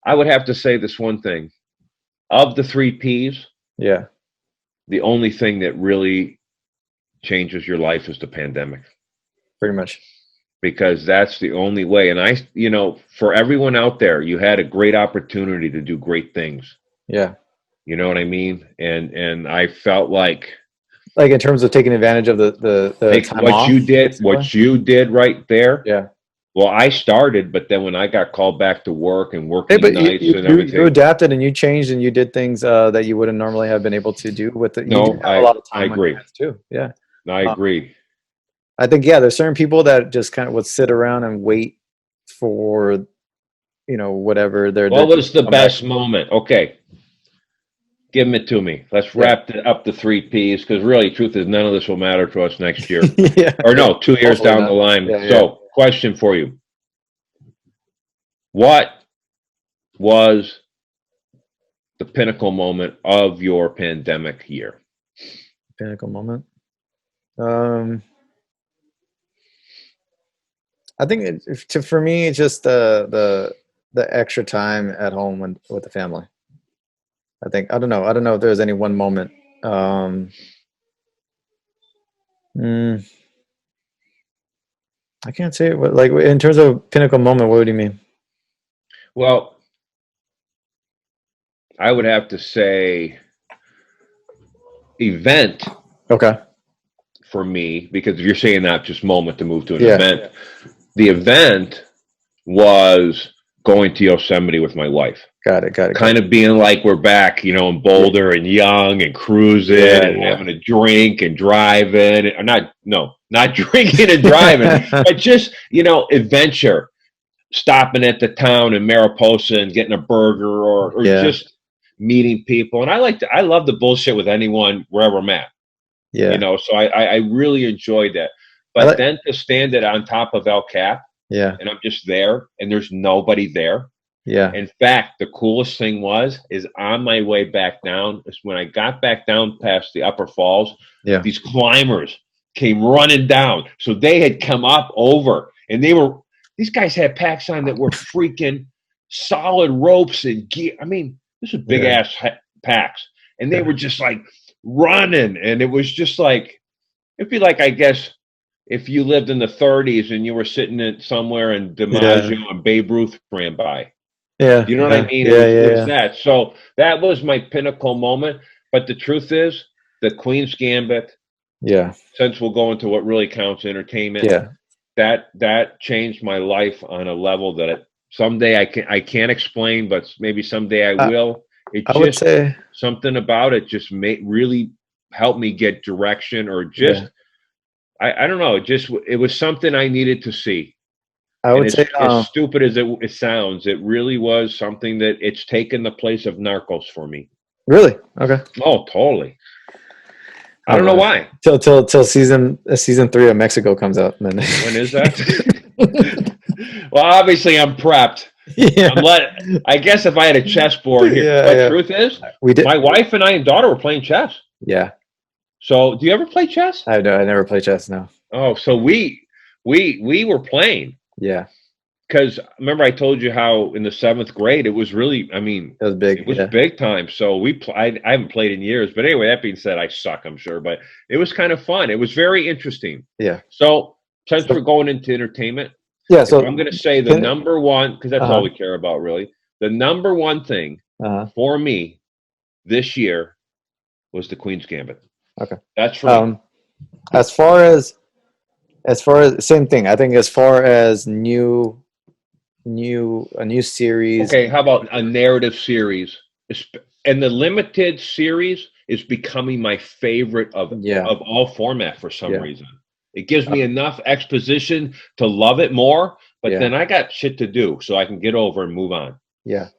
I would have to say this one thing. Of the three Ps, the only thing that really changes your life is the pandemic. Pretty much. Because that's the only way. And for everyone out there, you had a great opportunity to do great things. Yeah. You know what I mean? And I felt like in terms of taking advantage of the time what off, you did right there. Yeah. Well, I started, but then when I got called back to work and working nights and everything, you adapted and you changed and you did things that you wouldn't normally have been able to do with it. A lot of time. I agree too. Yeah. I agree. I think, there's certain people that just kind of would sit around and wait for, whatever they're. What was the best moment? Okay. Give it to me. Let's wrap up the three Ps, because really, truth is, none of this will matter to us next year. Or no, 2 years down the line. So, question for you. What was the pinnacle moment of your pandemic year? Pinnacle moment? I think for me, it's just the extra time at home with the family. I don't know if there's any one moment. I can't say it. Like, in terms of pinnacle moment, what do you mean? Well, I would have to say event. Okay. For me, because if you're saying not just moment to move to an event, the event was going to Yosemite with my wife. Got it. Kind of being like we're back, in Boulder and young and cruising and having a drink and driving. Not drinking and driving, but just, adventure. Stopping at the town in Mariposa and getting a burger or just meeting people. And I love the bullshit with anyone wherever I'm at. Yeah. So I really enjoyed that. But then to stand it on top of El Cap, and I'm just there and there's nobody there. Yeah. In fact, the coolest thing is on my way back down, is when I got back down past the upper falls, these climbers came running down. So they had come up over, and these guys had packs on that were freaking solid ropes and gear. I mean, this is big ass packs. And they were just like running. And it was just like, it'd be like, I guess, if you lived in the 30s and you were sitting somewhere in DiMaggio and Babe Ruth ran by. Yeah. You know what I mean? It was that. So that was my pinnacle moment. But the truth is, the Queen's Gambit, since we'll go into what really counts entertainment, that changed my life on a level that someday I can't explain, but maybe someday I will. I would say something about it just really helped me get direction, or just I don't know. It was something I needed to see. I would say, as stupid as it sounds, it really was something that it's taken the place of Narcos for me. Really? Okay. Oh, totally. I don't know why. Till season 3 of Mexico comes out. And then when is that? Well, obviously I'm prepped. Yeah. I guess if I had a chessboard here, truth is, my wife and I and daughter were playing chess. Yeah. So, do you ever play chess? I never play chess. No. Oh, so we were playing. Yeah. Because remember, I told you how in the 7th grade it was really, it was big. It was big time. So I haven't played in years. But anyway, that being said, I suck, I'm sure. But it was kind of fun. It was very interesting. Yeah. So since we're going into entertainment, so I'm going to say the number one, because that's all we care about, really. The number one thing for me this year was the Queen's Gambit. Okay. That's for me. As far as same thing, I think as far as a new series. Okay, how about a narrative series? And the limited series is becoming my favorite of all format for some reason. It gives me enough exposition to love it more, but Yeah. then I got shit to do, so I can get over and move on. Yeah.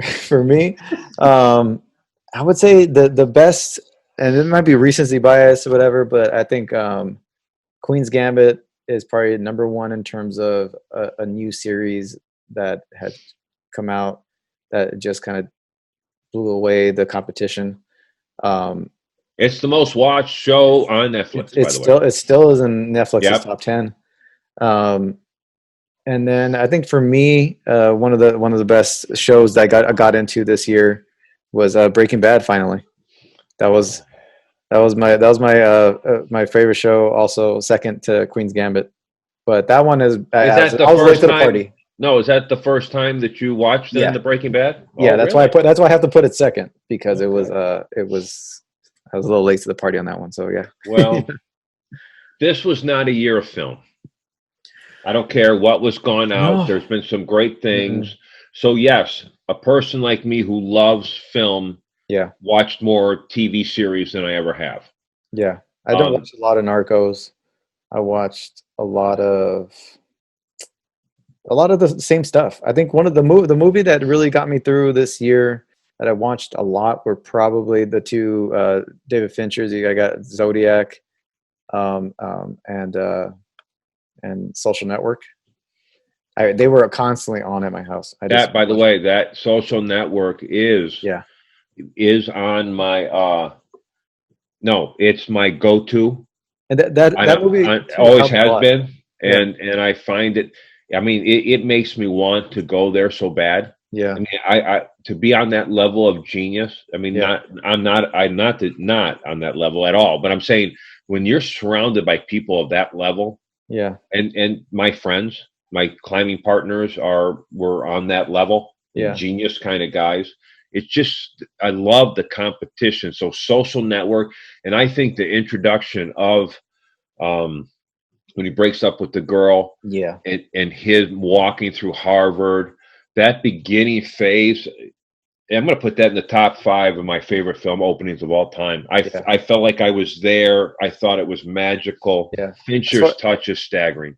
For me, I would say the best, and it might be recency bias or whatever, but I think Queen's Gambit is probably number one in terms of a new series that had come out that just kind of blew away the competition. It's the most watched show on Netflix, by the way. It still is in Netflix's Yep. top 10. And then I think for me, one of the best shows that I got into this year was Breaking Bad. Finally, that was my favorite show. Also, second to Queen's Gambit. But that one is that the I was late first to the time? party. No, is that the first time that you watched then Yeah. the Breaking Bad? Yeah, Oh, that's really? why I have to put it second, because Okay. I was a little late to the party on that one. So yeah. Well, this was not a year of film. I don't care what was gone out. No. There's been some great things. So yes, a person like me who loves film Yeah. watched more TV series than I ever have. Yeah. I don't watch a lot of Narcos. I watched a lot of the same stuff. I think one of the movie that really got me through this year that I watched a lot were probably the two David Finchers. I got Zodiac, and Social Network. They were constantly on at my house. By the way, that Social Network is on my no, it's my go-to. And that movie always has been, and I find it. I mean, it makes me want to go there so bad. Yeah. I mean, I to be on that level of genius. I mean, I'm not on that level at all. But I'm saying, when you're surrounded by people of that level, yeah, and my friends, my climbing partners were on that level, genius kind of guys. It's just, I love the competition. So Social Network, and I think the introduction of when he breaks up with the girl, and his walking through Harvard, that beginning phase, I'm going to put that in the top 5 of my favorite film openings of all time. I felt like I was there. I thought it was magical. Yeah. Fincher's touch is staggering.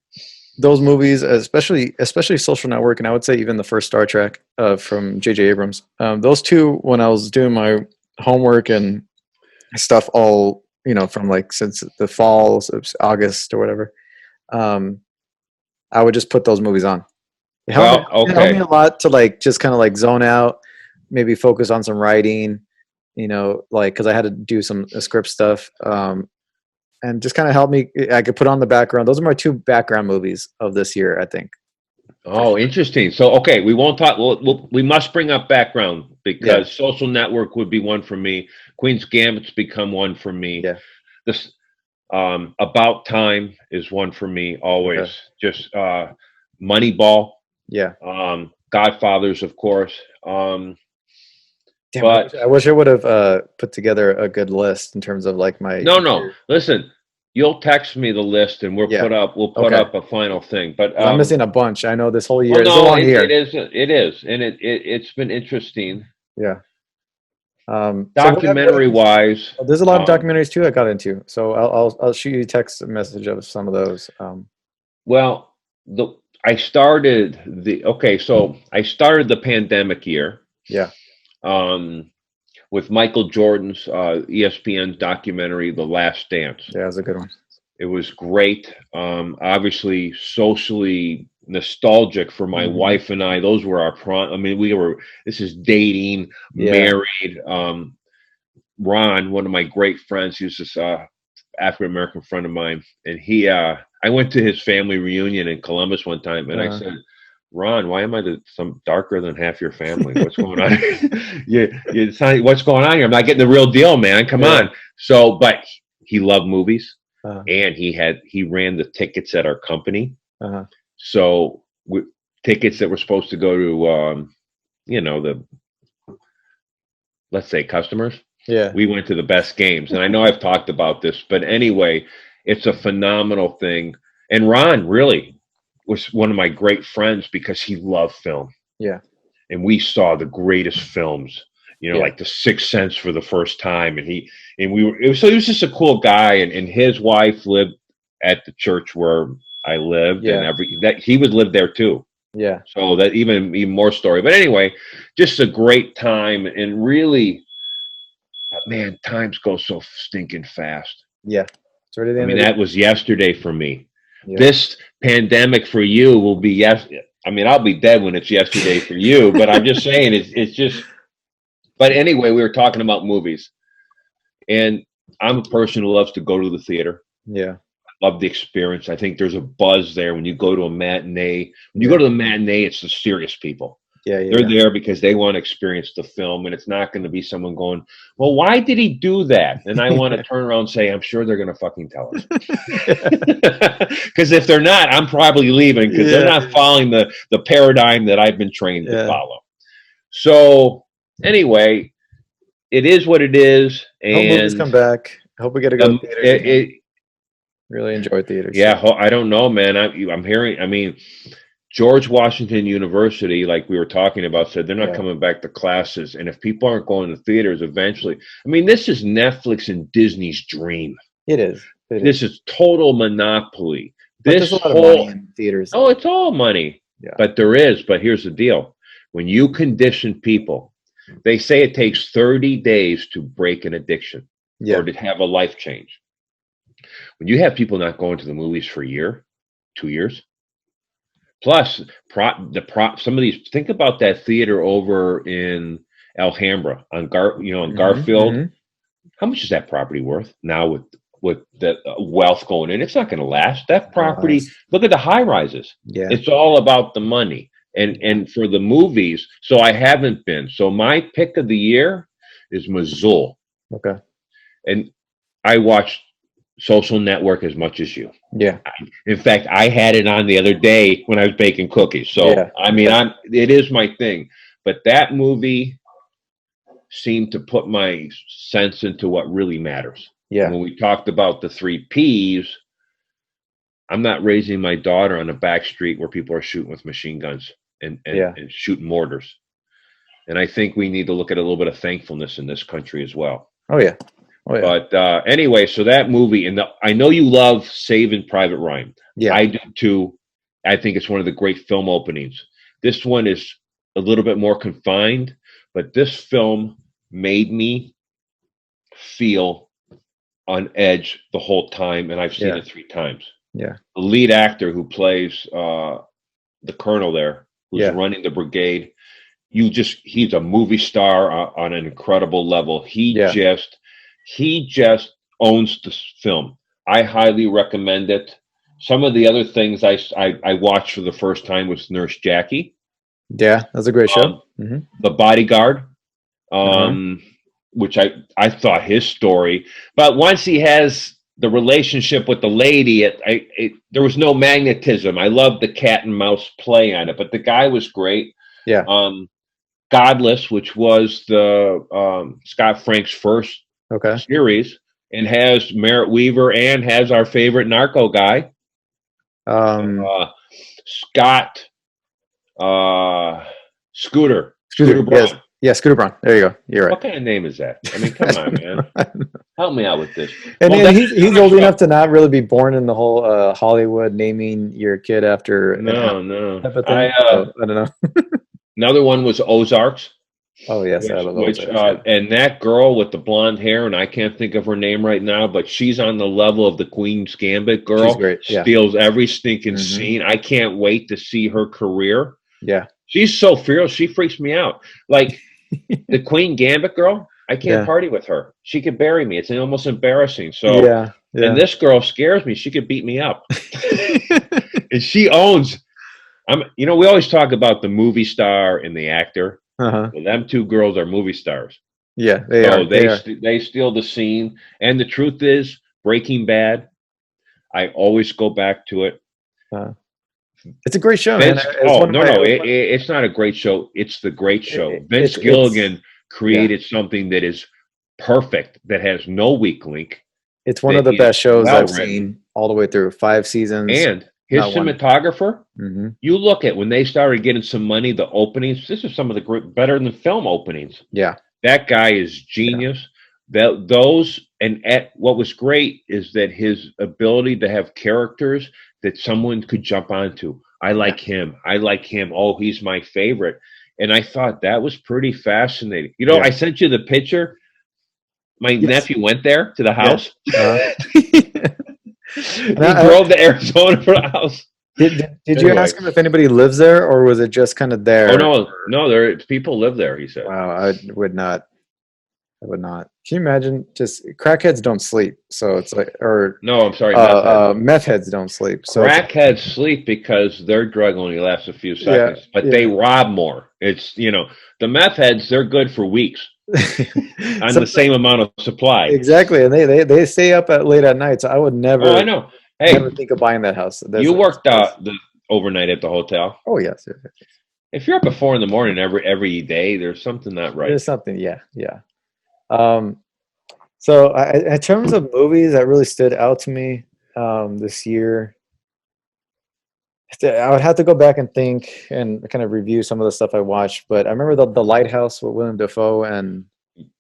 Those movies, especially Social Network, and I would say even the first Star Trek from J.J. Abrams. Those two, when I was doing my homework and stuff, all from like since the fall, August or whatever, I would just put those movies on. It helped me a lot to like just kind of like zone out, maybe focus on some writing, like because I had to do some script stuff. And just kind of helped me. I could put on the background. Those are my 2 background movies of this year, I think. Oh, interesting. So, okay, we won't talk. We must bring up background, because Social Network would be one for me. Queen's Gambit's become one for me. Yeah. This About Time is one for me always. Okay. Just Moneyball. Yeah. Godfathers, of course. Damn, I wish I would have put together a good list in terms of like my. No. Listen, you'll text me the list, and we'll put up a final thing. But I'm missing a bunch. I know this whole year. Well, it's a long year. It is, and it's been interesting. Yeah. Documentary wise, there's a lot of documentaries too I got into. So I'll shoot you a text message of some of those. Well, I started the pandemic year. Yeah. With Michael Jordan's ESPN documentary, The Last Dance. Yeah, it was a good one. It was great. Obviously, socially nostalgic for my wife and I. Those were our I mean, this is dating, married. Ron, one of my great friends, he was this African-American friend of mine. And I went to his family reunion in Columbus one time, and I said, Ron, why am I some darker than half your family? What's going on? What's going on here? I'm not getting the real deal, man. Come on. So, but he loved movies, and he ran the tickets at our company. So tickets that were supposed to go to, let's say customers. Yeah. We went to the best games, and I know I've talked about this, but anyway, it's a phenomenal thing. And Ron really was one of my great friends because he loved film. Yeah. And we saw the greatest films, like The Sixth Sense for the first time. And he was just a cool guy. And his wife lived at the church where I lived, Yeah. and that he would live there too. Yeah. So that even more story. But anyway, just a great time, and really, man, times go so stinking fast. Yeah. It's already the I end mean, of that was yesterday for me. the This pandemic for you will be I mean, I'll be dead when it's yesterday for you, but I'm just saying it's just. But anyway, we were talking about movies, and I'm a person who loves to go to the theater. Yeah. Love the experience. I think there's a buzz there when you go to a matinee. When you Yeah. go to the matinee, it's the serious people. Yeah. They're there because they want to experience the film, and it's not going to be someone going, "Well, why did he do that?" And I want to turn around and say, "I'm sure they're going to fucking tell us." Because if they're not, I'm probably leaving because they're not following the paradigm that I've been trained to follow. So anyway, it is what it is. I hope movies come back. I hope we get to go to theaters. Really enjoy theaters. Yeah, I don't know, man. I'm hearing. I mean, George Washington University, like we were talking about, said they're not coming back to classes. And if people aren't going to theaters eventually, I mean, this is Netflix and Disney's dream. It is. This is total monopoly. There's a lot of money in theaters. Oh, it's all money. Yeah. But there is. But here's the deal. When you condition people, they say it takes 30 days to break an addiction or to have a life change. When you have people not going to the movies for a year, 2 years, plus some of these. Think about that theater over in Alhambra on Garfield. Mm-hmm. How much is that property worth now with the wealth going in? It's not going to last. That property. Look at the high rises. Yeah, it's all about the money. And for the movies, so I haven't been. So my pick of the year is Missoula. Okay. And I watched Social Network as much as you. Yeah. In fact, I had it on the other day when I was baking cookies. So I mean, it is my thing. But that movie seemed to put my sense into what really matters. Yeah. When we talked about the 3 Ps, I'm not raising my daughter on a back street where people are shooting with machine guns and shooting mortars. And I think we need to look at a little bit of thankfulness in this country as well. Oh yeah. But anyway, so that movie, and I know you love Saving Private Ryan. Yeah, I do too. I think it's one of the great film openings. This one is a little bit more confined, but this film made me feel on edge the whole time, and I've seen it 3 times. Yeah, the lead actor who plays the colonel there, who's running the brigade, he's a movie star on an incredible level. He just owns this film. I highly recommend it. Some of the other things I watched for the first time was Nurse Jackie. Yeah, that's a great show. The Bodyguard, which I thought his story, but once he has the relationship with the lady, there was no magnetism. I loved the cat and mouse play on it, but the guy was great. Yeah. Godless, which was the Scott Frank's first series, and has Merritt Weaver and has our favorite narco guy, Scott Scooter Braun. Yeah, Scooter Braun. There you go. You're right. What kind of name is that? I mean, come on, man. Help me out with this. And he's old enough to not really be born in the whole Hollywood naming your kid after. No. I don't know. Another one was Ozarks. Oh yes, I love Ozarks. And that girl with the blonde hair, and I can't think of her name right now, but she's on the level of the Queen's Gambit girl. She's great. Yeah. Steals every stinking scene. I can't wait to see her career. Yeah. She's so fearless. She freaks me out. Like the Queen Gambit girl, I can't party with her. She could bury me. It's almost embarrassing. So, and this girl scares me. She could beat me up. And she owns. We always talk about the movie star and the actor. Well, them 2 girls are movie stars. Yeah, they are. They steal the scene. And the truth is, Breaking Bad, I always go back to it. It's a great show, man. It's not a great show. It's the great show. Vince Gilligan created something that is perfect, that has no weak link. It's one of the best shows I've seen all the way through. 5 seasons. And his cinematographer, you look at when they started getting some money, the openings, this is some of the better than film openings. Yeah. That guy is genius. What was great is that his ability to have characters that someone could jump onto. I like him. I like him. Oh, he's my favorite. And I thought that was pretty fascinating. You know, Yeah. I sent you the picture. My nephew went there to the house. He drove to Arizona for the house. Did you Anyway. ask him if anybody lives there, or was it just kind of there? Oh no, there people live there. He said. Wow, I would not. I would not. Can you imagine? Just crackheads don't sleep, so it's like, or No, I'm sorry. meth heads don't sleep. So Crackheads sleep because their drug only lasts a few seconds, but they rob more. It's the meth heads, they're good for weeks on the same amount of supply. Exactly, and they stay up late at night. So I would never. Oh, I know. Hey, never think of buying that house. You worked the overnight at the hotel. Oh yes. If you're up at 4 a.m. every day, there's something not right. There's something, yeah. So in terms of movies that really stood out to me this year, I would have to go back and think and kind of review some of the stuff I watched. But I remember the Lighthouse with Willem Dafoe, and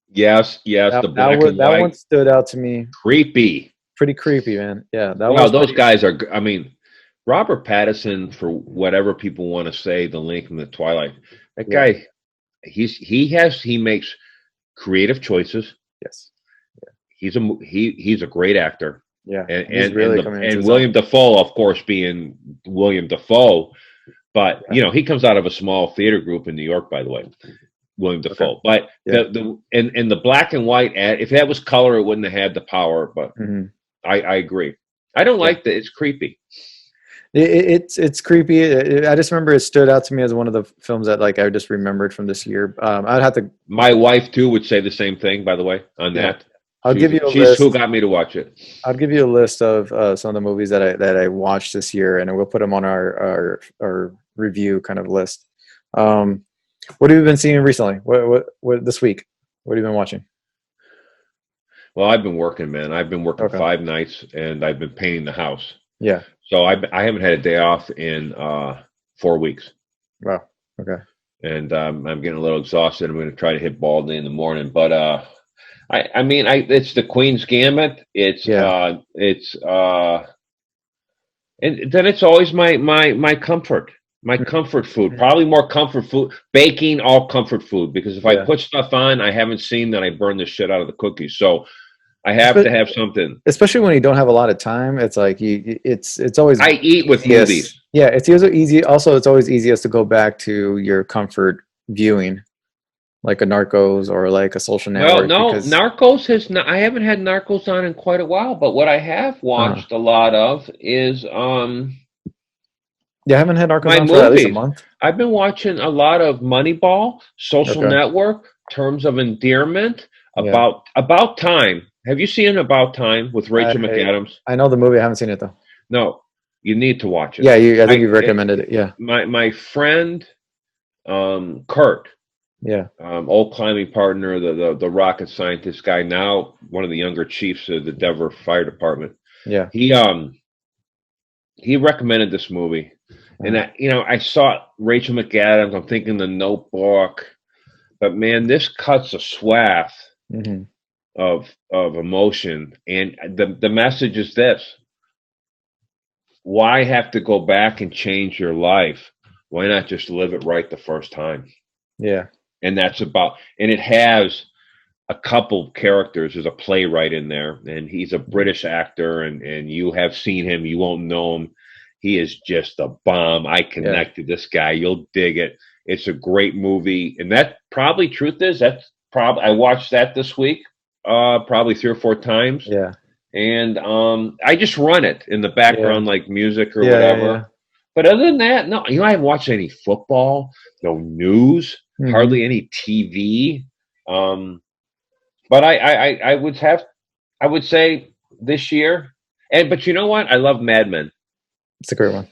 yes, the black and white. That one stood out to me. Creepy. Pretty creepy, man. Yeah, those guys are. I mean, Robert Pattinson, for whatever people want to say, the link from the Twilight. That guy, he makes creative choices. Yes, he's a great actor. Yeah, and William Dafoe, of course, being William Dafoe, but he comes out of a small theater group in New York, by the way. William Dafoe, but the black and white ad, if that was color, it wouldn't have had the power. But I agree. I don't like that. It's creepy. It's creepy. I just remember it stood out to me as one of the films that I just remembered from this year. I'd have to. My wife too would say the same thing. By the way, on that, I'll give you a list. She's who got me to watch it. I'll give you a list of some of the movies that I watched this year, and we'll put them on our review kind of list. What have you been seeing recently? What this week? What have you been watching? Well, I've been working, man. I've been working 5 nights, and I've been painting the house. Yeah. So I haven't had a day off in 4 weeks. Wow. Okay. And I'm getting a little exhausted. I'm going to try to hit ball day in the morning, but I mean, it's the Queen's Gambit. And then it's always my comfort. My comfort food, probably more comfort food, baking, all comfort food. Because if I put stuff on, I haven't seen that I burn the shit out of the cookies. So I have to have something. Especially when you don't have a lot of time, it's like it's always. I eat with movies. Yeah, it's also easy. Also, it's always easiest to go back to your comfort viewing, like a Narcos or like a Social Network. Well, no, Narcos has not. I haven't had Narcos on in quite a while. But what I have watched a lot of is Yeah, I haven't had Narcos on for at least a month. I've been watching a lot of Moneyball, Social Network, Terms of Endearment, About Time. Have you seen About Time with Rachel McAdams? I know the movie. I haven't seen it though. No, you need to watch it. Yeah, I think you recommended it. Yeah. My friend, Kurt. Yeah. Old climbing partner, the rocket scientist guy, now one of the younger chiefs of the Denver Fire Department. Yeah. He recommended this movie. And I saw Rachel McAdams. I'm thinking The Notebook, but man, this cuts a swath of emotion. And the message is this: why have to go back and change your life? Why not just live it right the first time? Yeah, and it has a couple characters. There's a playwright in there, and he's a British actor, and you have seen him. You won't know him. He is just a bomb. I connect to this guy. You'll dig it. It's a great movie. And that probably, truth is, I watched that this week, probably 3 or 4 times. Yeah. And I just run it in the background like music or whatever. Yeah. But other than that, no, I haven't watched any football, no news, hardly any TV. But I would say this year, but you know what? I love Mad Men. It's a great one.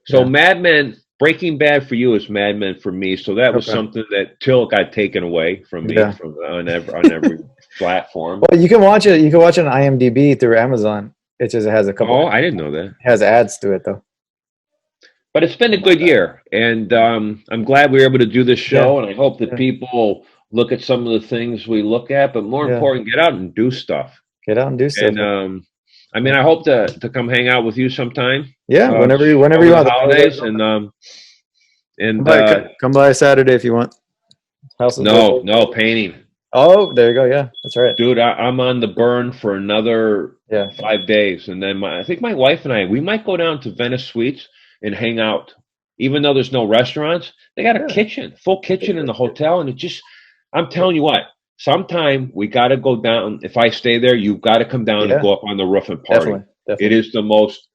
So Mad Men, Breaking Bad for you is Mad Men for me. So that was something that till it got taken away from me on every platform. Well, you can watch it. You can watch it on IMDb through Amazon. It just has a couple. Oh, I didn't know that. It has ads to it though. But it's been a good year, and I'm glad we were able to do this show. And I hope that people look at some of the things we look at, but more important, get out and do stuff. Get out and do stuff. And I mean, I hope to come hang out with you sometime. Yeah, whenever you over want. the holidays, and Come by Saturday if you want. House is open. no painting. Oh, there you go. Yeah, that's right. Dude, I'm on the burn for another 5 days, and then I think my wife and we might go down to Venice Suites and hang out. Even though there's no restaurants, they got a kitchen, full kitchen in the hotel, and I'm telling you what, sometime we got to go down. If I stay there, you've got to come down and go up on the roof and party. Definitely. It is the most.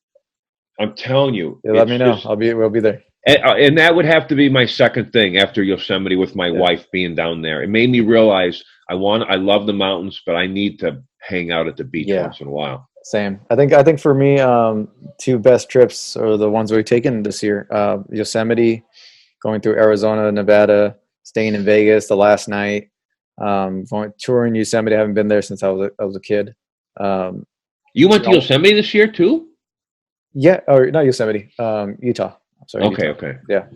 I'm telling you. Let me know. We'll be there. And that would have to be my second thing after Yosemite with my wife being down there. It made me realize I love the mountains, but I need to hang out at the beach once in a while. Same. I think for me, two best trips are the ones we've taken this year. Yosemite, going through Arizona, Nevada, staying in Vegas the last night, touring Yosemite. I haven't been there since I was a kid. You went to Yosemite this year too? Yeah, or not Yosemite, Utah. I'm sorry. Okay, Utah. okay. Yeah.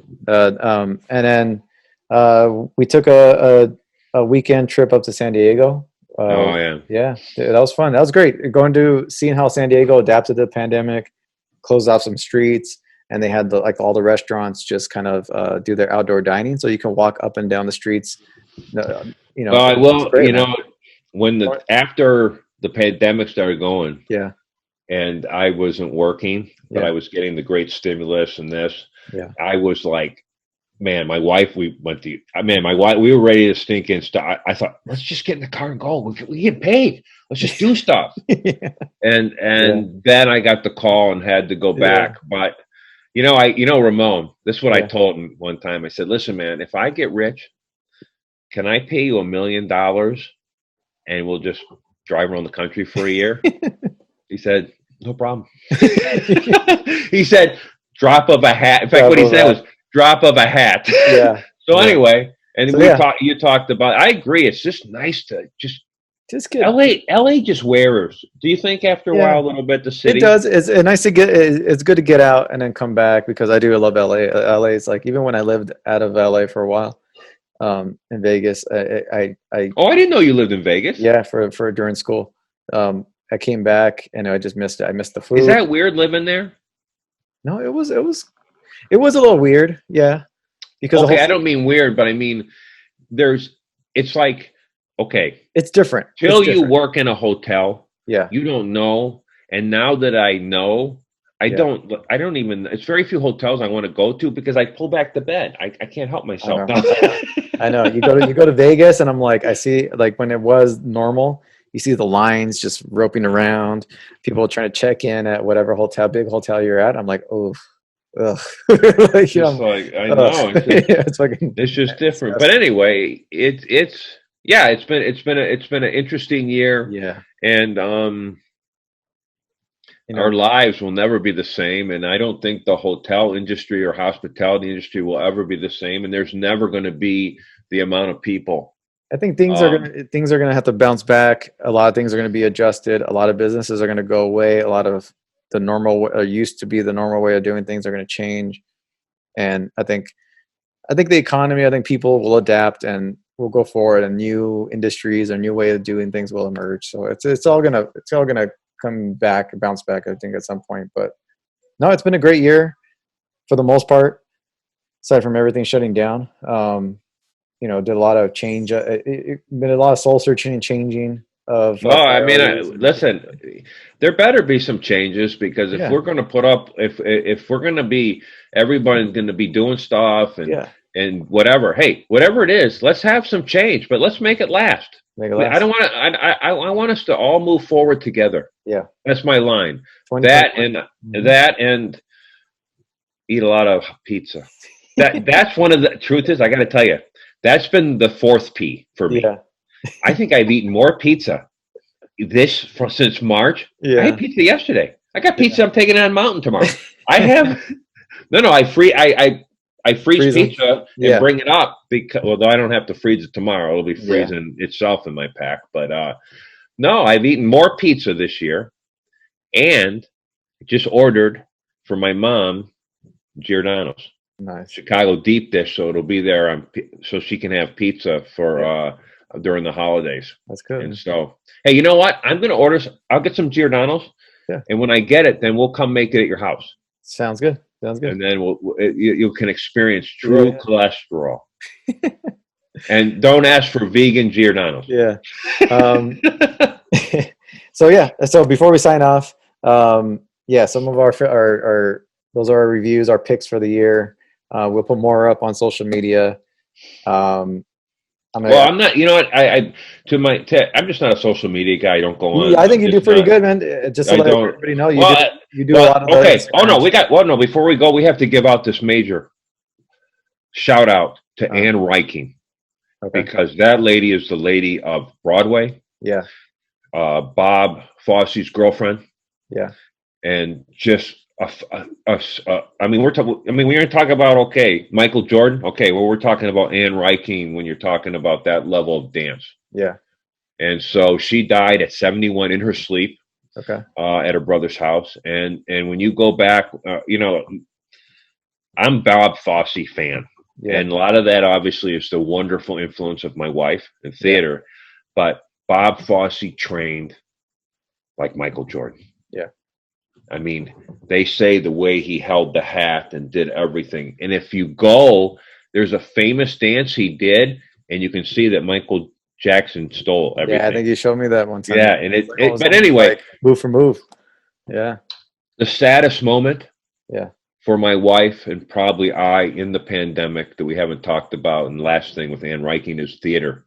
And then we took a weekend trip up to San Diego. Yeah, that was fun. That was great. Seeing how San Diego adapted to the pandemic, closed off some streets, and they had all the restaurants just kind of do their outdoor dining, so you can walk up and down the streets. After the pandemic started going, yeah, and I wasn't working, but I was getting the great stimulus and this. Yeah, I was like, man, my wife, we were ready to stink in stuff. I thought, let's just get in the car and go. We get paid. Let's just do stuff. And then I got the call and had to go back. But Ramon, this is what I told him one time. I said, listen, man, if I get rich, can I pay you $1 million and we'll just drive around the country for a year? He said, no problem. He said, drop of a hat. In fact, what he said was, drop of a hat. Yeah. Anyway, and you talked about, I agree. It's just nice to just get LA just wears. Do you think after a while a little bit the city? It does. It's nice to it's good to get out and then come back, because I do love LA. LA is like, even when I lived out of LA for a while, in Vegas, I didn't know you lived in Vegas. Yeah, for during school. I came back and I just missed it. I missed the food. Is that weird living there? No, it was a little weird. Yeah. Because I don't mean weird, but I mean, it's like, okay. It's different. Till you work in a hotel. Yeah. You don't know. And now that I know, I don't even, it's very few hotels I want to go to because I pull back the bed. I can't help myself. I know. You go to Vegas and I'm like, I see, like, when it was normal, you see the lines just roping around, people trying to check in at whatever big hotel you're at. I'm like, oh, ugh. I know. It's just different. But anyway, it's been an interesting year. Yeah. And our lives will never be the same. And I don't think the hotel industry or hospitality industry will ever be the same. And there's never going to be the amount of people. I think things are gonna have to bounce back. A lot of things are gonna be adjusted. A lot of businesses are gonna go away. A lot of the normal used to be the normal way of doing things are gonna change. And I think the economy, I think people will adapt and will go forward, and new industries or new way of doing things will emerge. So it's all gonna come back, bounce back, I think, at some point. But no, it's been a great year for the most part, aside from everything shutting down. Did a lot of change. It been a lot of soul searching and changing. Listen, there better be some changes, because if we're going to put up, if we're going to be, everybody's going to be doing stuff and whatever. Hey, whatever it is, let's have some change, but let's make it last. I don't want to. I want us to all move forward together. Yeah, that's my line. That and eat a lot of pizza. That's one of the truth is, I got to tell you. That's been the fourth P for me. Yeah. I think I've eaten more pizza since March. Yeah. I had pizza yesterday. I got pizza. I'm taking it on mountain tomorrow. I have I freeze pizza and bring it up, because I don't have to freeze it tomorrow. It'll be freezing itself in my pack. But I've eaten more pizza this year, and just ordered for my mom Giordano's. Nice. Chicago deep dish, so it'll be there so she can have pizza for during the holidays. That's good. And so, hey, you know what? I'm going to order. I'll get some Giordano's. Yeah. And when I get it, then we'll come make it at your house. Sounds good. Sounds good. And then you can experience true Yeah. cholesterol. And don't ask for vegan Giordano's. Yeah. So before we sign off, some of our those are our reviews, our picks for the year. We'll put more up on social media. I'm not. You know what? I'm just not a social media guy. I don't go on. I think you do pretty good, man. Just to let everybody know, you do a lot of. Okay. Before we go, we have to give out this major shout out to Anne Reiking, because that lady is the lady of Broadway. Yeah. Bob Fosse's girlfriend. Yeah. And just we're going to talk about Michael Jordan. Okay, well, we're talking about Anne Reiking when you're talking about that level of dance. Yeah. And so she died at 71 in her sleep. Okay. At her brother's house, and when you go back, I'm Bob Fosse fan, and a lot of that obviously is the wonderful influence of my wife in theater, but Bob Fosse trained like Michael Jordan. Yeah. I mean, they say the way he held the hat and did everything. And if you go, there's a famous dance he did, and you can see that Michael Jackson stole everything. Yeah, I think you showed me that one time. Yeah, and but anyway, like move for move. Yeah. The saddest moment. Yeah. For my wife and probably I in the pandemic that we haven't talked about, and the last thing with Anne Reiking is theater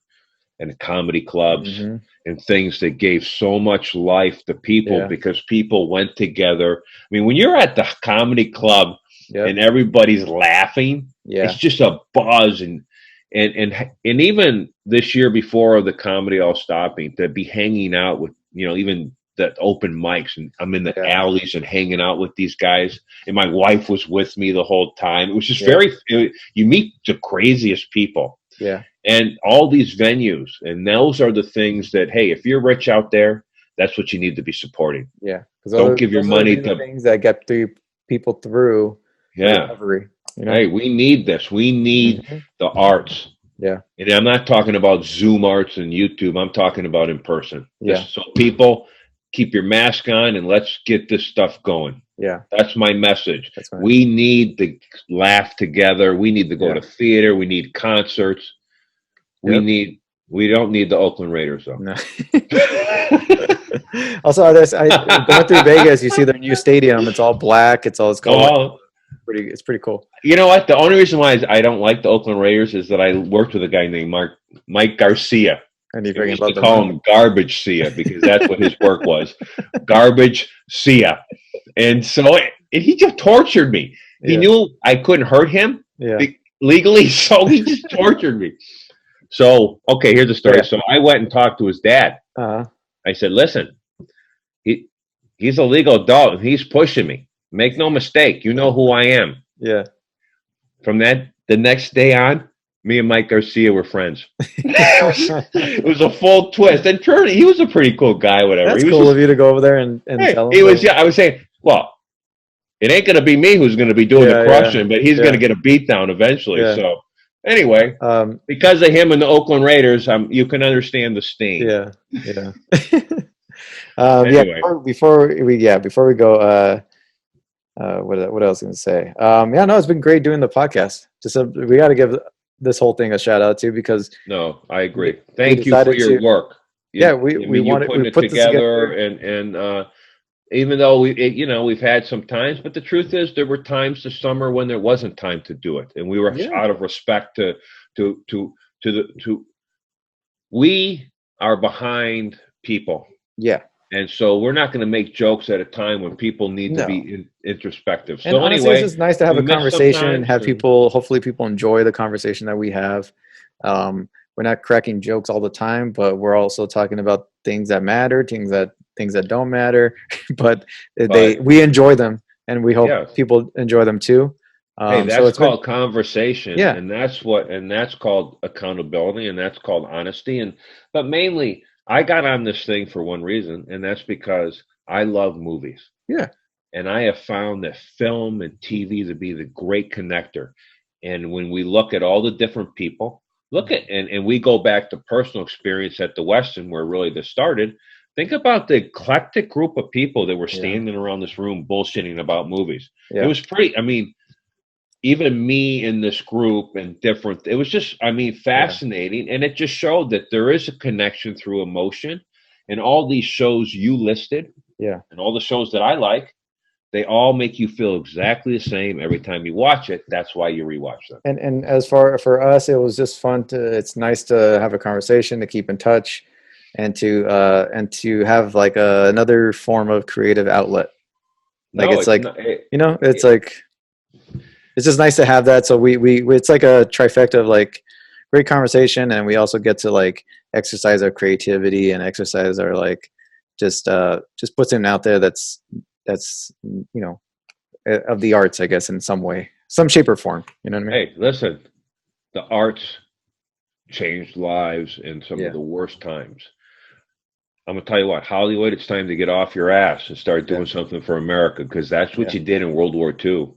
and comedy clubs and things that gave so much life to people because people went together. I mean, when you're at the comedy club and everybody's laughing, it's just a buzz. And even this year before the comedy all stopping, to be hanging out with, even the open mics, and I'm in the alleys and hanging out with these guys, and my wife was with me the whole time. It was just you meet the craziest people. Yeah. And all these venues, and those are the things that, hey, if you're rich out there, that's what you need to be supporting. Yeah. Don't give your money to things that get people through recovery. Hey, we need this. We need the arts. Yeah. And I'm not talking about Zoom arts and YouTube. I'm talking about in person. Yeah. So people, keep your mask on and let's get this stuff going. Yeah. That's my message. That's right. We need to laugh together. We need to go to theater. We need concerts. We don't need the Oakland Raiders though. No. Also, going through Vegas, you see their new stadium. It's all black. It's color. It's pretty cool. You know what? The only reason why I don't like the Oakland Raiders is that I worked with a guy named Mike Garcia. And you used to call him Garbage Sia because that's what his work was. Garbage Sia. And so he just tortured me. He knew I couldn't hurt him legally, so he just tortured me. So, okay, here's the story. So I went and talked to his dad. I said, listen, he's a legal adult and he's pushing me. Make no mistake. You know who I am. Yeah. From the next day on, me and Mike Garcia were friends. It was a full twist. And Turner, he was a pretty cool guy, whatever. That's cool of you to go over there and tell him. I was saying, well, it ain't going to be me who's going to be doing the crushing, but he's going to get a beat down eventually. Yeah. So anyway, because of him and the Oakland Raiders, you can understand the stain. Yeah. Anyway. Before we go, what else can I say? It's been great doing the podcast. We got to give this whole thing a shout out to, because I agree. Thank you for your work. We put it together, and even though we've had some times, but the truth is there were times this summer when there wasn't time to do it, and we were out of respect we are behind people. Yeah. And so we're not going to make jokes at a time when people need to be introspective. And so honestly, it's just nice to have a conversation and have hopefully people enjoy the conversation that we have. We're not cracking jokes all the time, but we're also talking about things that matter, things that don't matter, but we enjoy them, and we hope people enjoy them too. That's called conversation. Yeah. And that's called accountability, and that's called honesty. But mainly, I got on this thing for one reason, and that's because I love movies. Yeah. And I have found that film and TV to be the great connector. And when we look at all the different people, and we go back to personal experience at the Westin, where really this started, Think about the eclectic group of people that were Yeah. standing around this room bullshitting about movies. Yeah. It was pretty. I mean, even me in this group and different. It was just, I mean, fascinating, and it just showed that there is a connection through emotion. And all these shows you listed, Yeah. and all the shows that I like, they all make you feel exactly the same every time you watch it. That's why you rewatch them. And as far for us, it was just fun it's nice to have a conversation, to keep in touch, and to have like another form of creative outlet. Like No, it's like not, it's like it's just nice to have that. So we it's like a trifecta of like great conversation, and we also get to like exercise our creativity and exercise our like just put something out there that's of the arts, I guess, in some way, some shape or form. You know what I mean? hey, listen, the arts changed lives in some Yeah. of the worst times. I'm gonna tell you what, Hollywood, it's time to get off your ass and start doing something for America, because that's what Yeah. you did in World War II.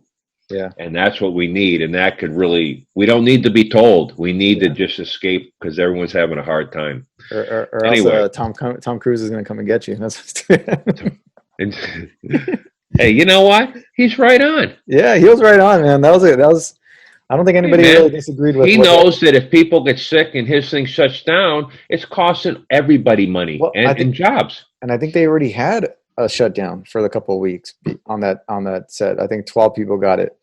Yeah. And that's what we need. And that could really, we don't need to be told. We need Yeah. to just escape, because everyone's having a hard time. Or Anyway. else Tom Cruise is going to come and get you. That's And hey, you know what? He's right on. yeah, he was right on, man. That was. I don't think anybody Hey, man, really disagreed with. He knows that if people get sick and his thing shuts down, it's costing everybody money Well, and jobs. And I think they already had a shutdown for a couple of weeks on that set. I think 12 people got it,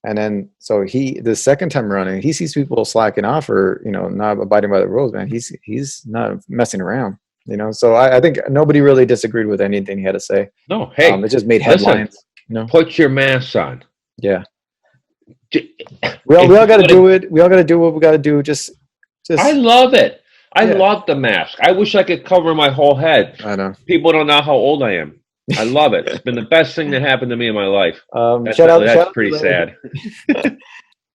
and then so the second time running, he sees people slacking off or not abiding by the rules. Man, he's not messing around. So I think nobody really disagreed with anything he had to say. No, hey, it just made headlines. Put your masks on. Yeah. We all got to do it. We all got to do what we got to do. Just. I love it. I love the mask. I wish I could cover my whole head. I know. People don't know how old I am. I love it. It's been the best thing that happened to me in my life. That's pretty sad.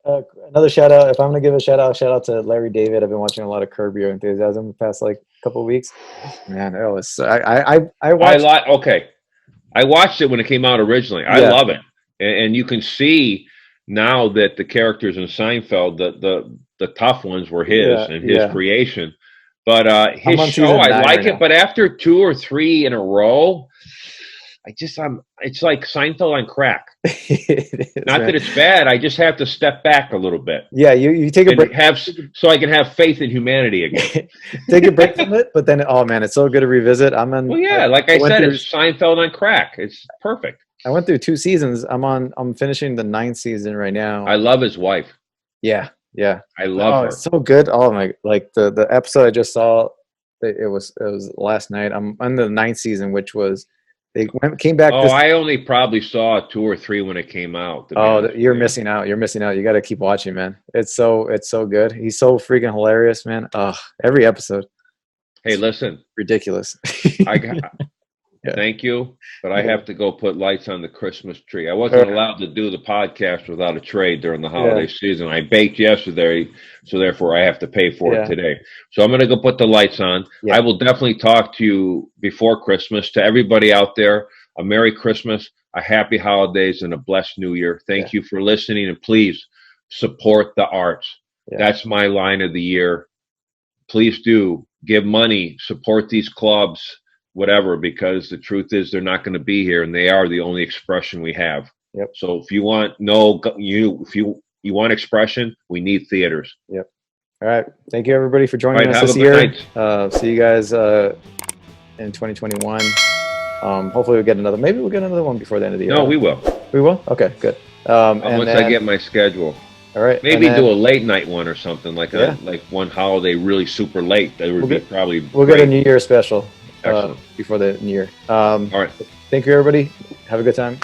Another shout out. If I'm gonna give a shout out to Larry David. I've been watching a lot of Curb Your Enthusiasm the past like couple of weeks. Man, it was. I watched. I watched it when it came out originally. I love it, and you can see now that the characters in Seinfeld, the tough ones were his and his creation. But his show, I like it. Now. But after 2 or 3 in a row, it's like Seinfeld on crack. Not that it's bad. I just have to step back a little bit. Yeah, you take a break, so I can have faith in humanity again. Take a break from it, but then it's so good to revisit. Well, yeah, like I said, it's Seinfeld on crack. It's perfect. I went through 2 seasons. I'm finishing the 9th season right now. I love his wife. Yeah. I love her. It's so good. Oh my! Like the episode I just saw, it was last night. I'm on the 9th season, which was. They came back. I only probably saw 2 or 3 when it came out. You're missing out. You're missing out. You got to keep watching, man. It's so good. He's so freaking hilarious, man. Every episode. Hey, listen. Ridiculous. Thank you, but I have to go put lights on the Christmas tree. I wasn't allowed to do the podcast without a tray during the holiday season. I baked yesterday, so therefore I have to pay for it today. So I'm going to go put the lights on. I will definitely talk to you before Christmas. To everybody out there, a Merry Christmas, a Happy Holidays, and a blessed New Year. Thank you for listening, and please support the arts. That's my line of the year. Please do give money, support these clubs, whatever, because the truth is they're not going to be here, and they are the only expression we have. Yep. So if you want you want expression, we need theaters. Yep. All right. Thank you everybody for joining us this year. See you guys in 2021. Hopefully we'll get another. Maybe we'll get another one before the end of the year. No, we will. We will. Okay. Good. Once I get my schedule. All right. Maybe do a late night one or something like one holiday really super late. That would be probably. We'll get a New Year special. Excellent. Before the New Year. All right. Thank you, everybody. Have a good time.